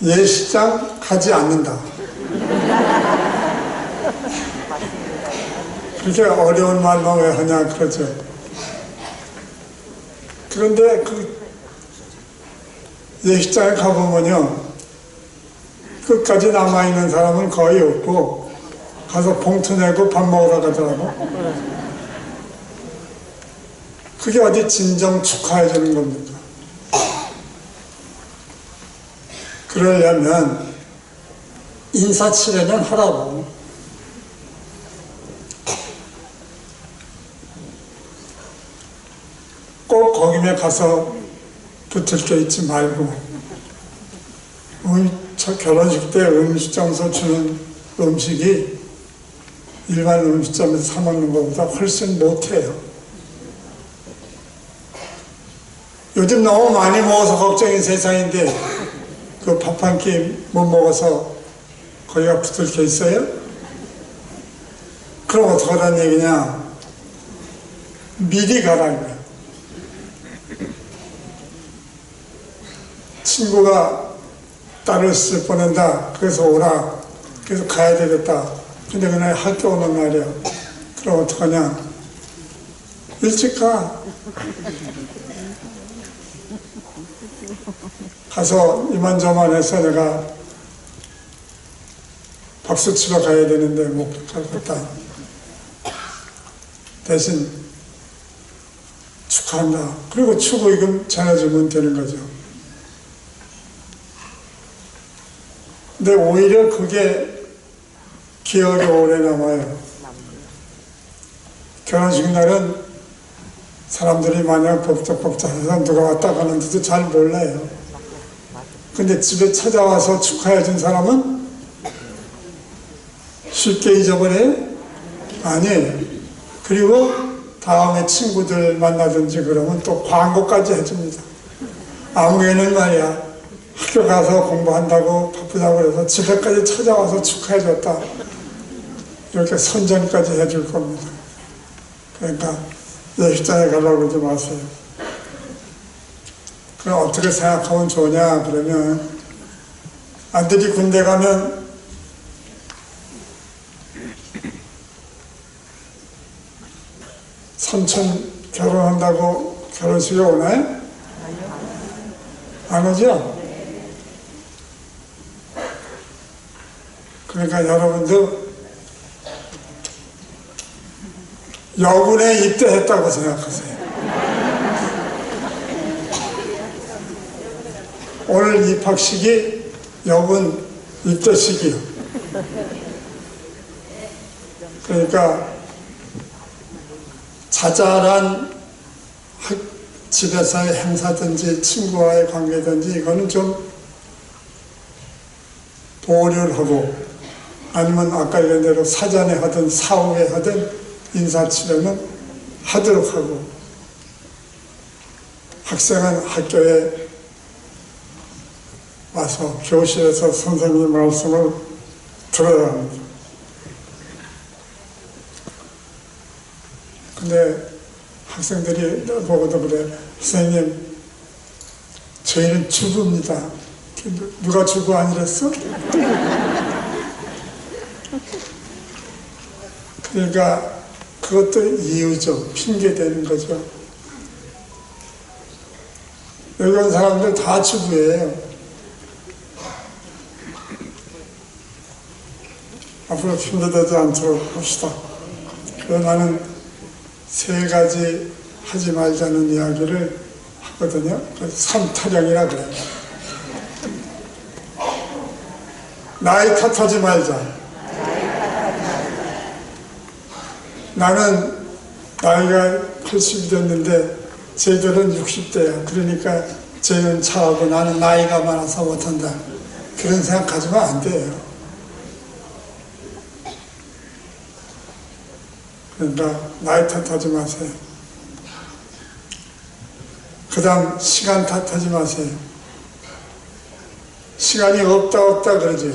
예식장 가지 않는다. 그렇게 어려운 말만 왜 하냐 그러죠. 그런데 그 예식장에 가보면요, 끝까지 남아있는 사람은 거의 없고 가서 봉투 내고 밥 먹으러 가더라고. 그게 어디 진정 축하해 주는 겁니까? 그러려면 인사치레는 하라고. 꼭 거기에 가서 붙을 게 있지 말고, 저 결혼식 때 음식점에서 주는 음식이 일반 음식점에서 사 먹는 것보다 훨씬 못해요. 요즘 너무 많이 먹어서 걱정인 세상인데 그 밥 한 끼 못 먹어서 거기가 붙을 게 있어요? 그럼 어떡하라는 얘기냐? 미리 가라고요. 친구가 딸을 시집 보낸다. 그래서 오라. 그래서 가야 되겠다. 근데 그날 학교 오는 날이야. 그럼 어떡하냐? 일찍 가. 가서 이만저만 해서 내가 박수 치러 가야 되는데 못 가겠다. 대신 축하한다. 그리고 축의금 전해주면 되는 거죠. 근데 오히려 그게 기억이 오래 남아요. 결혼식 날은 사람들이 마냥 복잡복잡해서 누가 왔다 가는지도 잘 몰라요. 근데 집에 찾아와서 축하해준 사람은 쉽게 잊어버려요? 아니에요. 그리고 다음에 친구들 만나든지 그러면 또 광고까지 해줍니다. 아무개는 말이야, 학교 가서 공부한다고 바쁘다고 해서 집에까지 찾아와서 축하해줬다. 이렇게 선전까지 해줄 겁니다. 그러니까 예식장에 가려고 그러지 마세요. 그럼 어떻게 생각하면 좋냐 그러면, 아들이 군대 가면 삼촌 결혼한다고 결혼식에 오나요? 안 오죠? 그러니까 여러분도 여군에 입대했다고 생각하세요. 오늘 입학식이 여군 입대식이요. 그러니까 자잘한 집에서의 행사든지 친구와의 관계든지 이거는 좀 보류를 하고, 아니면 아까 이런 대로 사전에 하든 사후에 하든 인사치레는 하도록 하고, 학생은 학교에 와서 교실에서 선생님 말씀을 들어야 합니다. 근데 학생들이 보고도 그래. 선생님, 저희는 주부입니다. 누가 주부 아니랬어? 그러니까 그것도 이유죠. 핑계 대는 거죠. 여기 온 사람들 다 주부예요. 앞으로 핑계대지 않도록 합시다. 그래서 나는 세 가지 하지 말자는 이야기를 하거든요. 삼타령이라 그래요. 나이 탓하지 말자. 나는 나이가 80이 됐는데 쟤들은 60대야. 그러니까 쟤는 차하고 나는 나이가 많아서 못한다. 그런 생각 가지면 안 돼요. 그러니까 나이 탓하지 마세요. 그 다음 시간 탓하지 마세요. 시간이 없다 그러죠.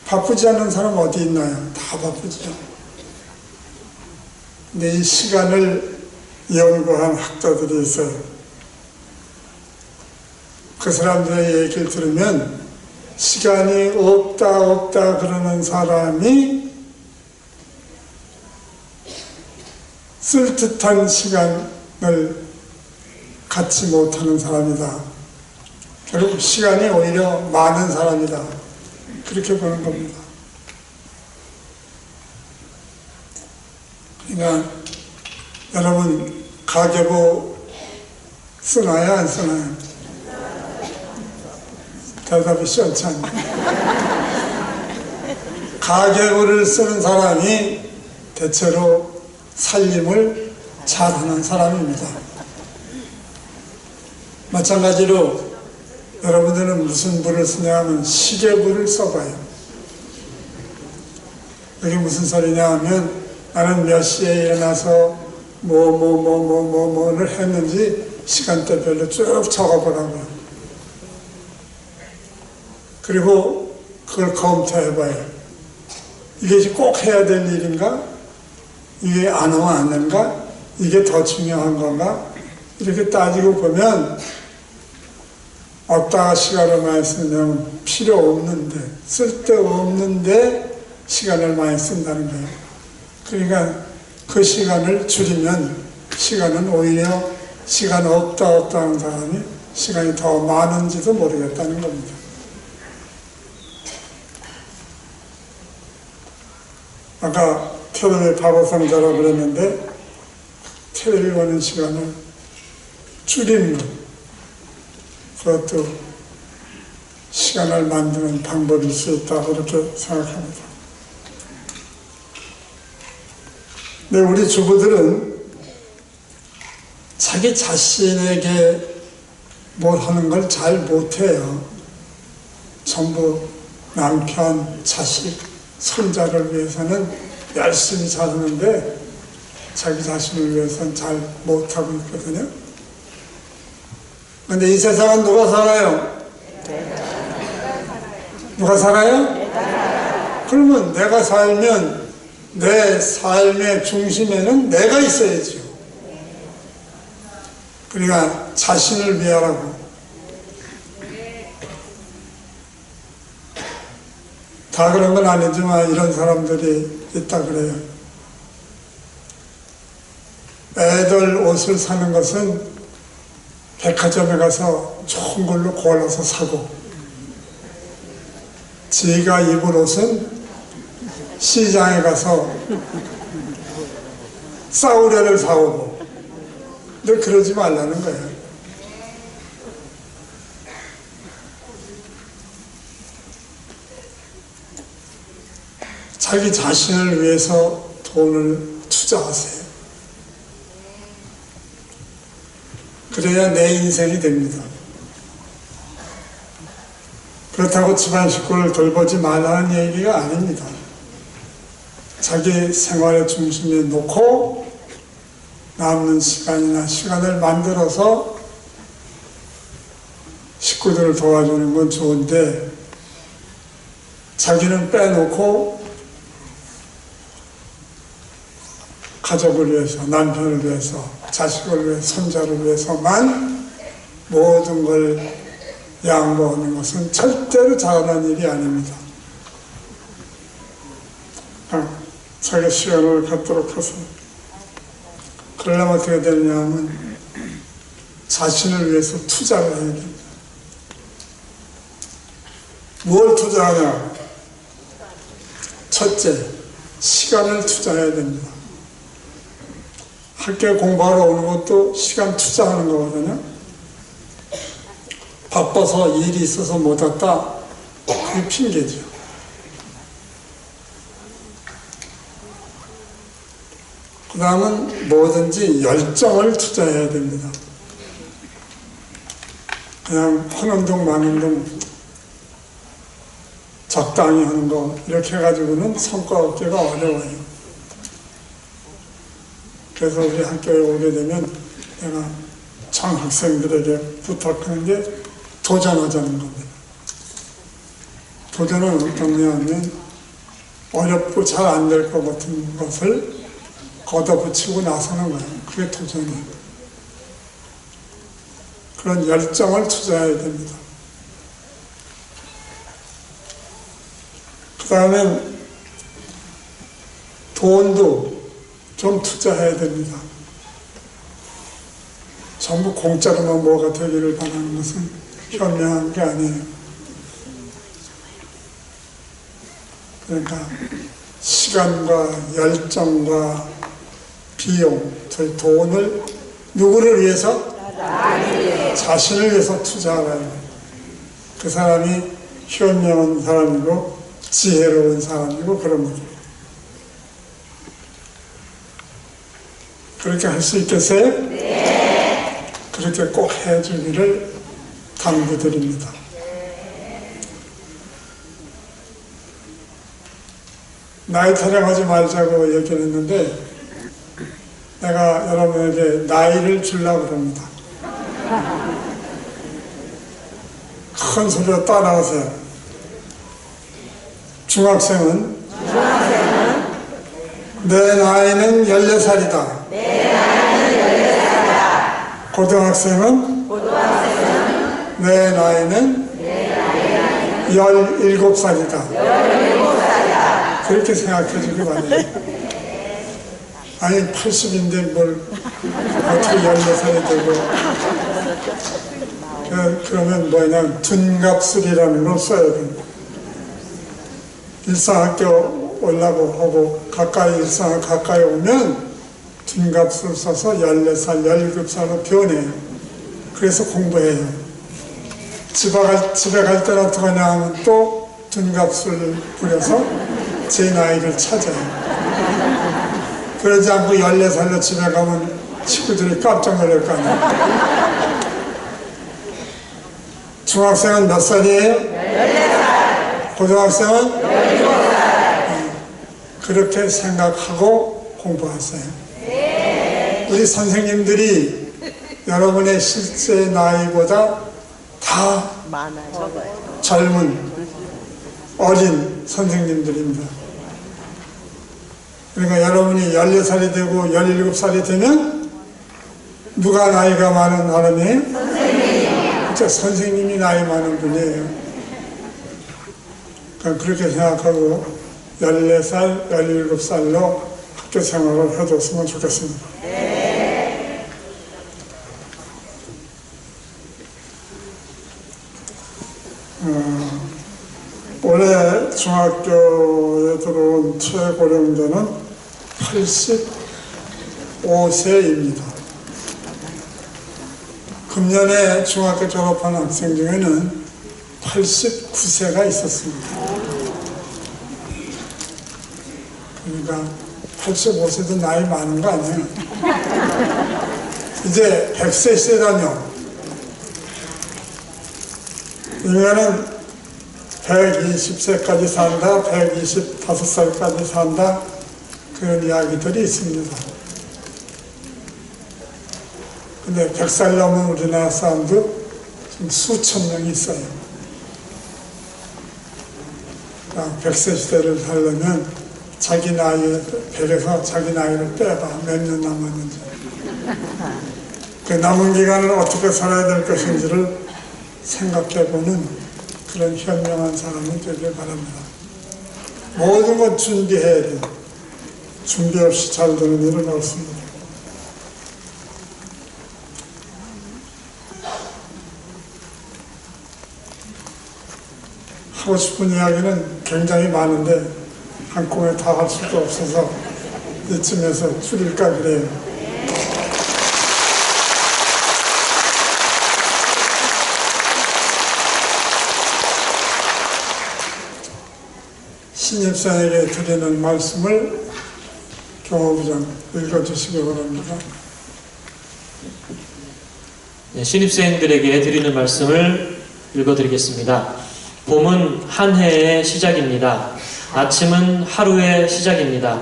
바쁘지 않은 사람 어디 있나요? 다 바쁘죠. 근데 이 시간을 연구한 학자들이 있어요. 그 사람들의 얘기를 들으면 시간이 없다 그러는 사람이 쓸 듯한 시간을 갖지 못하는 사람이다. 결국 시간이 오히려 많은 사람이다. 그렇게 보는 겁니다. 그러니까 여러분 가계부 쓰나요? 안 쓰나요? 대답이 시원치 않네. 가계부를 쓰는 사람이 대체로 살림을 잘하는 사람입니다. 마찬가지로 여러분들은 무슨 부를 쓰냐 하면 시계부를 써봐요. 그게 무슨 소리냐 하면 나는 몇 시에 일어나서 뭐를 했는지 시간대별로 쭉 적어보라고요. 그리고 그걸 검토해봐요. 이게 꼭 해야 될 일인가? 이게 안 하면 안 되는가? 이게 더 중요한 건가? 이렇게 따지고 보면 어디다가 시간을 많이 쓰냐면 필요 없는데, 쓸데없는데 시간을 많이 쓴다는 거예요. 그러니까 그 시간을 줄이면 시간은 오히려 시간 없다 하는 사람이 시간이 더 많은지도 모르겠다는 겁니다. 아까 텔레비 바보상자라고 그랬는데 텔레비 보는 시간을 줄이는 것, 그것도 시간을 만드는 방법일 수 있다고 그렇게 생각합니다. 근데 우리 주부들은 자기 자신에게 뭘 하는 걸 잘 못해요. 전부 남편, 자식, 손자를 위해서는 열심히 사는데 자기 자신을 위해서는 잘 못하고 있거든요. 근데 이 세상은 누가 살아요? 누가 살아요? 그러면 내가 살면 내 삶의 중심에는 내가 있어야죠. 그러니까 자신을 위하라고. 다 그런 건 아니지만 이런 사람들이 있다 그래요. 애들 옷을 사는 것은 백화점에 가서 좋은 걸로 골라서 사고, 지가 입을 옷은 시장에 가서 싸우려를 사오고. 근데 그러지 말라는 거예요. 자기 자신을 위해서 돈을 투자하세요. 그래야 내 인생이 됩니다. 그렇다고 집안 식구를 돌보지 말라는 얘기가 아닙니다. 자기 생활의 중심에 놓고 남는 시간을 만들어서 식구들 친구들을 도와주는 건 좋은데 자기는 빼놓고 가족을 위해서, 남편을 위해서, 자식을 위해서, 손자를 위해서만 모든 걸 양보하는 것은 절대로 잘하는 일이 아닙니다. 자기 시간을 갖도록 해서 그러려면 어떻게 되느냐면 자신을 위해서 투자를 해야 됩니다. 뭘 투자하냐? 첫째, 시간을 투자해야 됩니다. 학교에 공부하러 오는 것도 시간 투자하는 거거든요. 바빠서 일이 있어서 못 왔다, 그게 핑계죠. 그 다음은 뭐든지 열정을 투자해야 됩니다. 그냥 하는 둥 마는 둥 적당히 하는 거 이렇게 해가지고는 성과 얻기가 어려워요. 그래서 우리 학교에 오게 되면 내가 청학생들에게 부탁하는 게 도전하자는 겁니다. 도전은 어떤 거냐면 어렵고 잘 안 될 것 같은 것을 걷어붙이고 나서는 거예요. 그게 도전이에요. 그런 열정을 투자해야 됩니다. 그 다음에 돈도 좀 투자해야 됩니다. 전부 공짜로만 뭐가 되기를 바라는 것은 현명한 게 아니에요. 그러니까 시간과 열정과 비용, 저희 돈을 누구를 위해서? 자신을 위해서 투자하라는 거예요. 그 사람이 현명한 사람이고 지혜로운 사람이고 그런 거죠. 그렇게 할 수 있겠어요? 네. 그렇게 꼭 해주기를 당부드립니다. 나이 타령하지 말자고 얘기를 했는데 내가 여러분에게 나이를 주려고 합니다. 큰 소리로 따라하세요. 중학생은 내 나이는 14살이다. 고등학생은 내 나이는 17살이다. 그렇게 생각해 주기 바랍니다. 아니 80인데 뭘 어떻게 14살이 되고 그러면 뭐냐면 둔갑술이라는 걸 써야 됩니다. 일상학교 오려고 하고 일상학 가까이 오면 둔갑술 써서 14살, 17살로 변해요. 그래서 공부해요. 집에 갈 때는 어떻게 하냐 하면 또 둔갑술 부려서 제 나이를 찾아요. 그러지 않고 14살로 집에 가면 친구들이 깜짝 놀랄 거 아니에요. 중학생은 몇 살이에요? 14살. 고등학생은? 17살. 그렇게 생각하고 공부하세요. 우리 선생님들이 여러분의 실제 나이보다 다 젊은 어린 선생님들입니다. 그러니까 여러분이 14살이 되고 17살이 되면 누가 나이가 많은 사람이에요? 선생님. 그렇죠. 선생님이 나이 많은 분이에요. 그러니까 그렇게 생각하고 14살, 17살로 학교 생활을 해줬으면 좋겠습니다. 올해 중학교에 들어온 최고령자는 85세입니다. 금년에 중학교 졸업한 학생 중에는 89세가 있었습니다. 그러니까 85세도 나이 많은 거 아니에요. 이제 100세 시대라며 이거는 120세까지 산다, 125살까지 산다, 그런 이야기들이 있습니다. 근데 100살 넘은 우리나라 사람도 수천 명이 있어요. 100세 시대를 살려면 자기 나이에 별에서 자기 나이를 빼봐. 몇 년 남았는지. 그 남은 기간을 어떻게 살아야 될 것인지를 생각해보는 그런 현명한 사람이 되길 바랍니다. 모든 건 준비해야 돼. 준비 없이 잘 되는 일은 없습니다. 하고 싶은 이야기는 굉장히 많은데 한꺼번에 다 할 수도 없어서 이쯤에서 줄일까 그래요. 신입사에게 드리는 말씀을 교무부장 읽어주시기 바랍니다. 네, 신입생들에게 드리는 말씀을 읽어드리겠습니다. 봄은 한 해의 시작입니다. 아침은 하루의 시작입니다.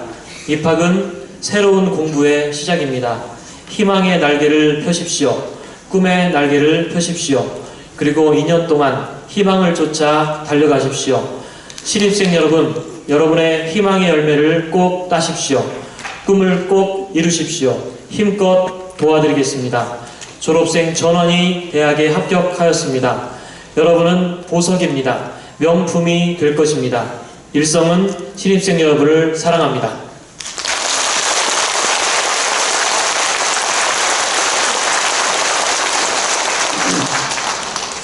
입학은 새로운 공부의 시작입니다. 희망의 날개를 펴십시오. 꿈의 날개를 펴십시오. 그리고 2년 동안 희망을 쫓아 달려가십시오. 신입생 여러분, 여러분의 희망의 열매를 꼭 따십시오. 꿈을 꼭 이루십시오. 힘껏 도와드리겠습니다. 졸업생 전원이 대학에 합격하였습니다. 여러분은 보석입니다. 명품이 될 것입니다. 일성은 신입생 여러분을 사랑합니다.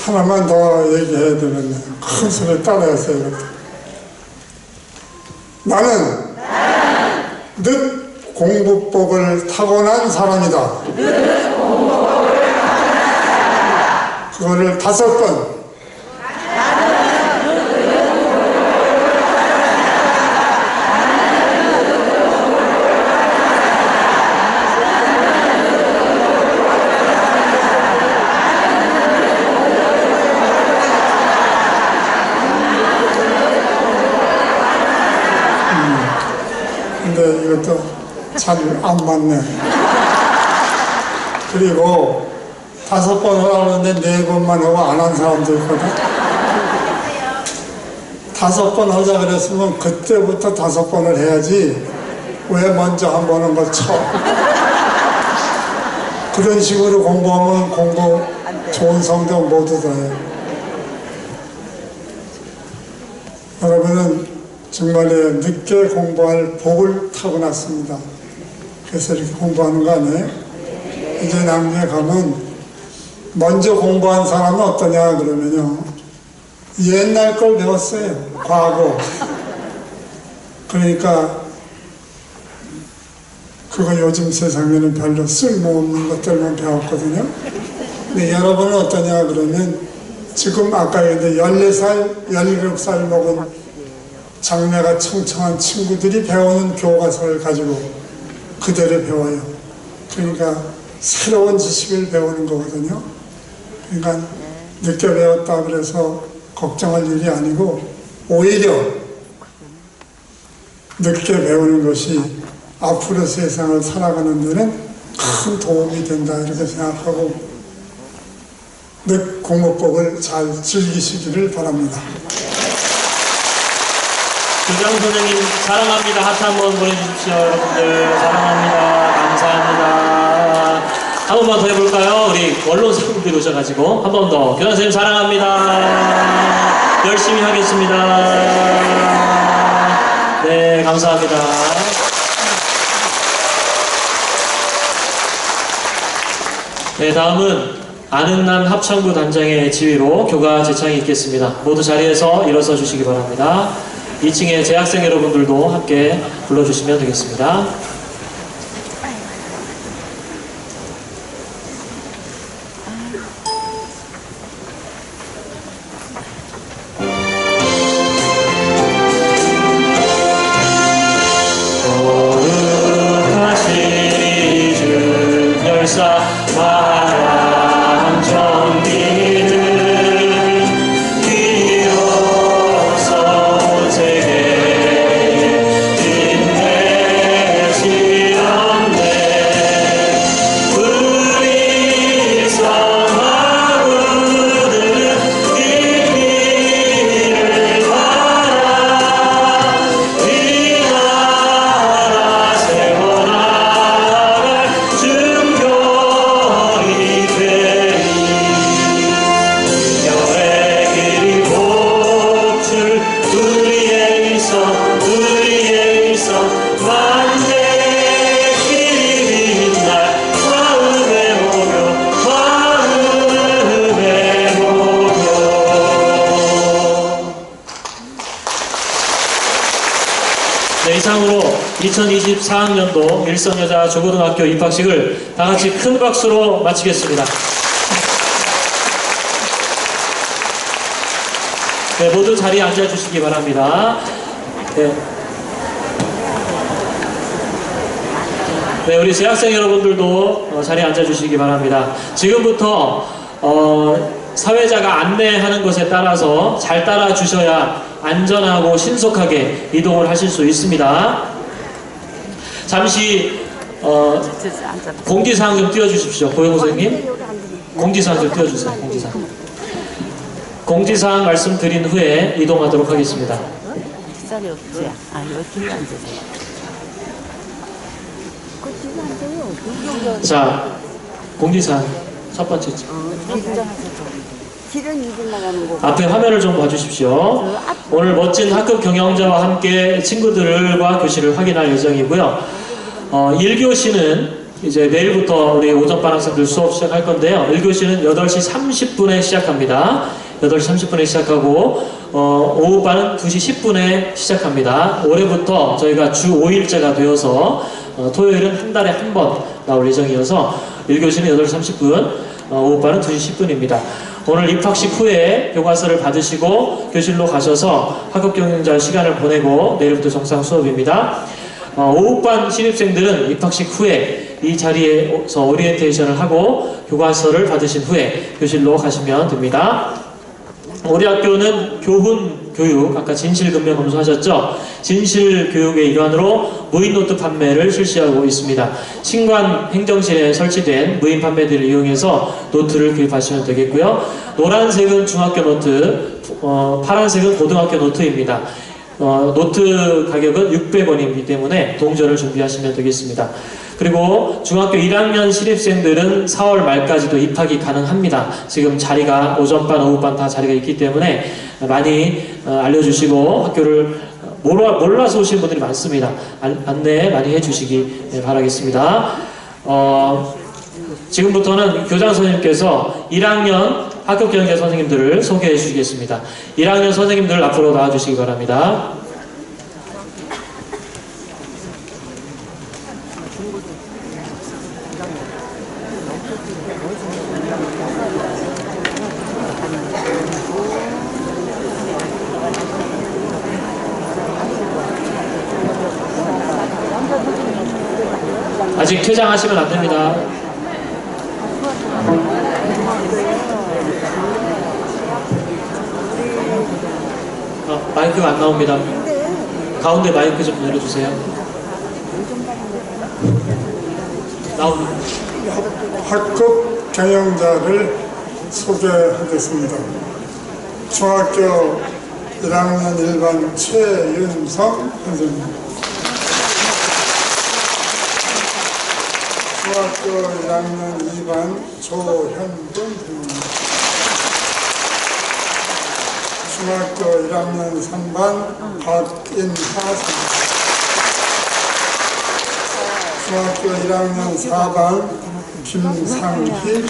하나만 더 얘기해야 되겠네. 큰 소리 따라해서 이렇게. 나는 늦 공부법을 타고난 사람이다. 그거를 5번. 근데 이것도 잘 안 맞네. 그리고 5번 하라는데 4번만 하고 안 한 사람도 있거든. 5번 하자 그랬으면 그때부터 5번을 해야지 왜 먼저 한 번 한 걸 쳐. 그런 식으로 공부하면 공부 좋은 성적 못 얻어요. 여러분은 정말로 늦게 공부할 복을 타고났습니다. 그래서 이렇게 공부하는 거 아니에요? 이제 나중에 가면 먼저 공부한 사람은 어떠냐 그러면요, 옛날 걸 배웠어요. 과거. 그러니까 그거 요즘 세상에는 별로 쓸모없는 것들만 배웠거든요. 근데 여러분은 어떠냐 그러면 지금 아까 얘기했는데 14살, 17살 먹은 장래가 청청한 친구들이 배우는 교과서를 가지고 그대로 배워요. 그러니까 새로운 지식을 배우는 거거든요. 그러니까 늦게 배웠다 그래서 걱정할 일이 아니고 오히려 늦게 배우는 것이 앞으로 세상을 살아가는 데는 큰 도움이 된다 이렇게 생각하고 늦 공부법을 잘 즐기시기를 바랍니다. 교장 선생님 사랑합니다. 하트 한번 보내주십시오. 여러분들 사랑합니다. 감사합니다. 한 번만 더 해볼까요? 우리 언론사분들이 오셔가지고 한 번 더. 교장 선생님 사랑합니다. 열심히 하겠습니다. 네, 감사합니다. 네, 다음은 아는난 합창부 단장의 지휘로 교가 제창이 있겠습니다. 모두 자리에서 일어서 주시기 바랍니다. 2층에 재학생 여러분들도 함께 불러주시면 되겠습니다. 거룩하신 주 열사 마랑 정비는 비로소 세계에 빛내시 이상으로 2024학년도 일성여자 중고등학교 입학식을 다 같이 큰 박수로 마치겠습니다. 네, 모두 자리에 앉아주시기 바랍니다. 네. 네, 우리 재학생 여러분들도 자리에 앉아주시기 바랍니다. 지금부터 사회자가 안내하는 것에 따라서 잘 따라 주셔야 안전하고 신속하게 이동을 하실 수 있습니다. 잠시 공지사항 좀 띄워주십시오. 고영우 선생님, 공지사항 좀 띄워주세요. 공지사항 말씀드린 후에 이동하도록 하겠습니다. 자, 공지사항 첫 번째. 앞에 화면을 좀 봐주십시오. 오늘 멋진 학급 경영자와 함께 친구들과 교실을 확인할 예정이고요. 1교시는 이제 내일부터 우리 오전반 학생들 수업 시작할 건데요. 1교시는 8시 30분에 시작합니다. 8시 30분에 시작하고 오후반은 2시 10분에 시작합니다. 올해부터 저희가 주 5일째가 되어서 토요일은 한 달에 한 번 나올 예정이어서 1교시는 8시 30분, 오후반은 2시 10분입니다. 오늘 입학식 후에 교과서를 받으시고 교실로 가셔서 학급 경영자 시간을 보내고 내일부터 정상 수업입니다. 오후반 신입생들은 입학식 후에 이 자리에서 오리엔테이션을 하고 교과서를 받으신 후에 교실로 가시면 됩니다. 우리 학교는 교훈 교육, 아까 진실근명 검수하셨죠? 진실교육의 일환으로 무인노트 판매를 실시하고 있습니다. 신관 행정실에 설치된 무인 판매대를 이용해서 노트를 구입하시면 되겠고요. 노란색은 중학교 노트, 파란색은 고등학교 노트입니다. 노트 가격은 600원이기 때문에 동전을 준비하시면 되겠습니다. 그리고 중학교 1학년 신입생들은 4월 말까지도 입학이 가능합니다. 지금 자리가 오전반, 오후반 다 자리가 있기 때문에 많이 알려주시고 학교를 몰라서 오신 분들이 많습니다. 안내 많이 해주시기 바라겠습니다. 지금부터는 교장 선생님께서 1학년 학급 경영자 선생님들을 소개해 주시겠습니다. 1학년 선생님들 앞으로 나와주시기 바랍니다. 아직 퇴장하시면 안 됩니다. 마이크가 안 나옵니다. 가운데 마이크 좀 열어주세요. 나옵니다. 학급 경영자를 소개하겠습니다. 중학교 1학년 1반 최윤성 선생님, 중학교 1학년 2반 조현근 선생님, 중학교 1학년 3반 박인하 선생님, 중학교 1학년 4반 김상희 선생님,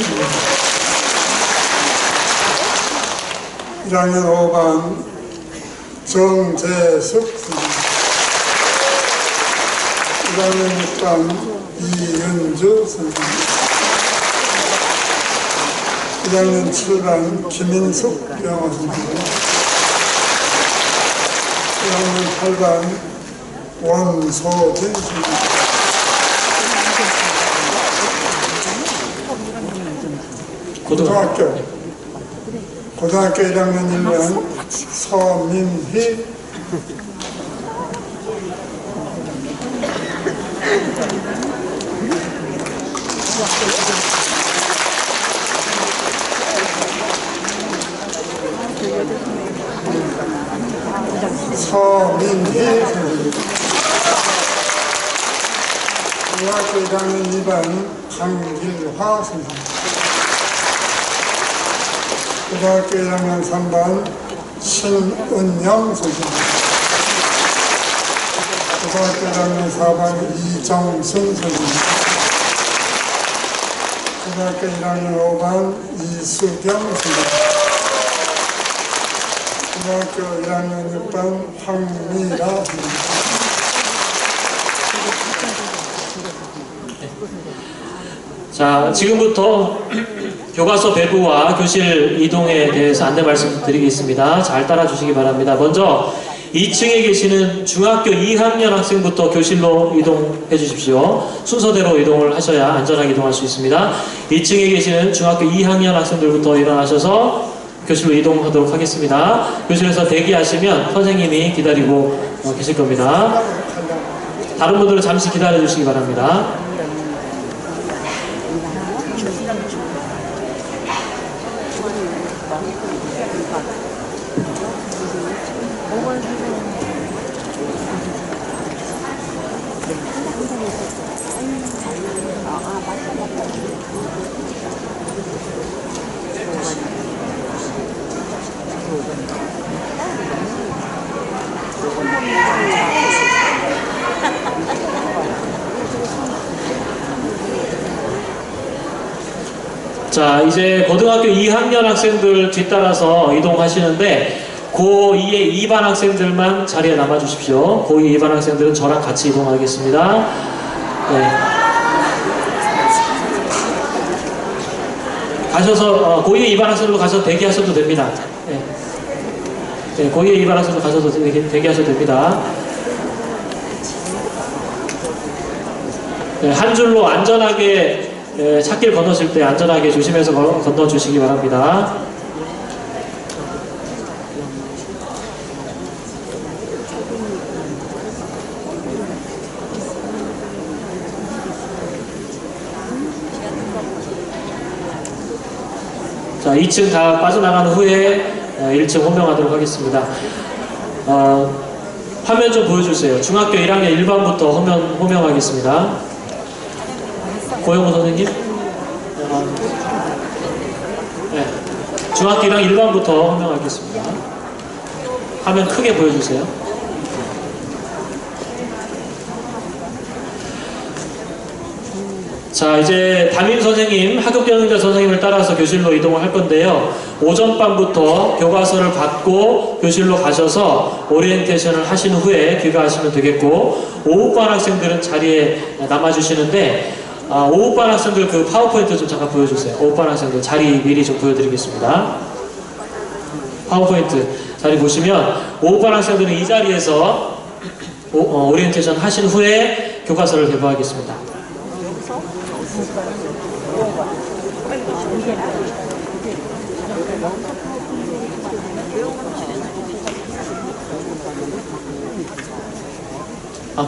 1학년 5반 정재숙 선생님, 1학년 6반 이은주 선생님, 1학년 7반 김인숙 영어 선생님, 1학년 8반 원소진 선생님, 고등학교 1학년 1반 서민희, 서민희 선생님, 중학교 1학년 2반 강길화 선생님, 고등학교 1학년 3반 신은영 선생님, 고등학교 1학년 4반 이정순 선생님, 고등학교 1학년 5반 이수경 선생님, 고등학교 1학년 6반 황미라 선생님, 자, 지금부터 교과서 배부와 교실 이동에 대해서 안내 말씀드리겠습니다. 잘 따라주시기 바랍니다. 먼저 2층에 계시는 중학교 2학년 학생부터 교실로 이동해 주십시오. 순서대로 이동을 하셔야 안전하게 이동할 수 있습니다. 2층에 계시는 중학교 2학년 학생들부터 일어나셔서 교실로 이동하도록 하겠습니다. 교실에서 대기하시면 선생님이 기다리고 계실 겁니다. 다른 분들은 잠시 기다려 주시기 바랍니다. 자, 이제 고등학교 2학년 학생들 뒤따라서 이동하시는데 고2의 2반 학생들만 자리에 남아주십시오. 고2 2반 학생들은 저랑 같이 이동하겠습니다. 네. 가셔서 고2의 2반 학생들로 가서 대기하셔도 됩니다. 네. 네, 고2의 2반 학생들로 가셔서 대기하셔도 됩니다. 네, 한 줄로 안전하게 찾길 건너실 때 안전하게 조심해서 건너주시기 바랍니다. 자, 2층 다 빠져나간 후에 1층 호명하도록 하겠습니다. 화면 좀 보여주세요. 중학교 1학년 1반부터 호명하겠습니다. 고영호 선생님. 네. 중학교 1학년 1반부터 호명하겠습니다. 화면 크게 보여주세요. 자, 이제 담임 선생님, 학업경영자 선생님을 따라서 교실로 이동을 할 건데요. 오전반부터 교과서를 받고 교실로 가셔서 오리엔테이션을 하신 후에 귀가하시면 되겠고, 오후반 학생들은 자리에 남아주시는데, 오후반 학생들 그 파워포인트 좀 잠깐 보여주세요. 오후반 학생들 자리 미리 좀 보여드리겠습니다. 파워포인트 자리 보시면 오후반 학생들은 이 자리에서 오리엔테이션 하신 후에 교과서를 배부하겠습니다.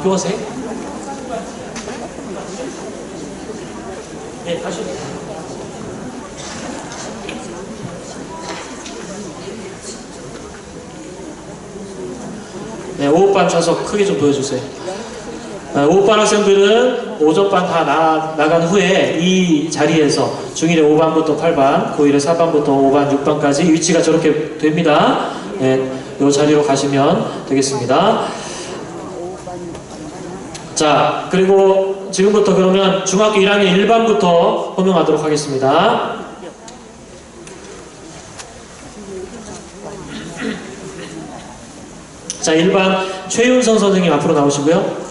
교과서에? 네, 다시. 네, 오후반 좌석 크게 좀 보여주세요. 오후반 학생들은 오전반 다 나간 후에 이 자리에서 중1의 5반부터 8반, 고1의 4반부터 5반, 6반까지 위치가 저렇게 됩니다. 네, 이 자리로 가시면 되겠습니다. 자, 그리고 지금부터 그러면 중학교 1학년 1반부터 호명하도록 하겠습니다. 자, 1반 최윤성 선생님 앞으로 나오시고요.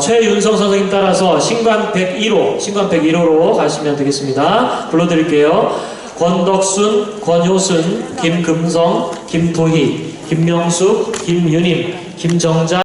최윤성 선생님 따라서 신관 101호로 가시면 되겠습니다. 불러드릴게요. 권덕순, 권효순, 김금성, 김도희, 김명숙, 김윤임, 김정자,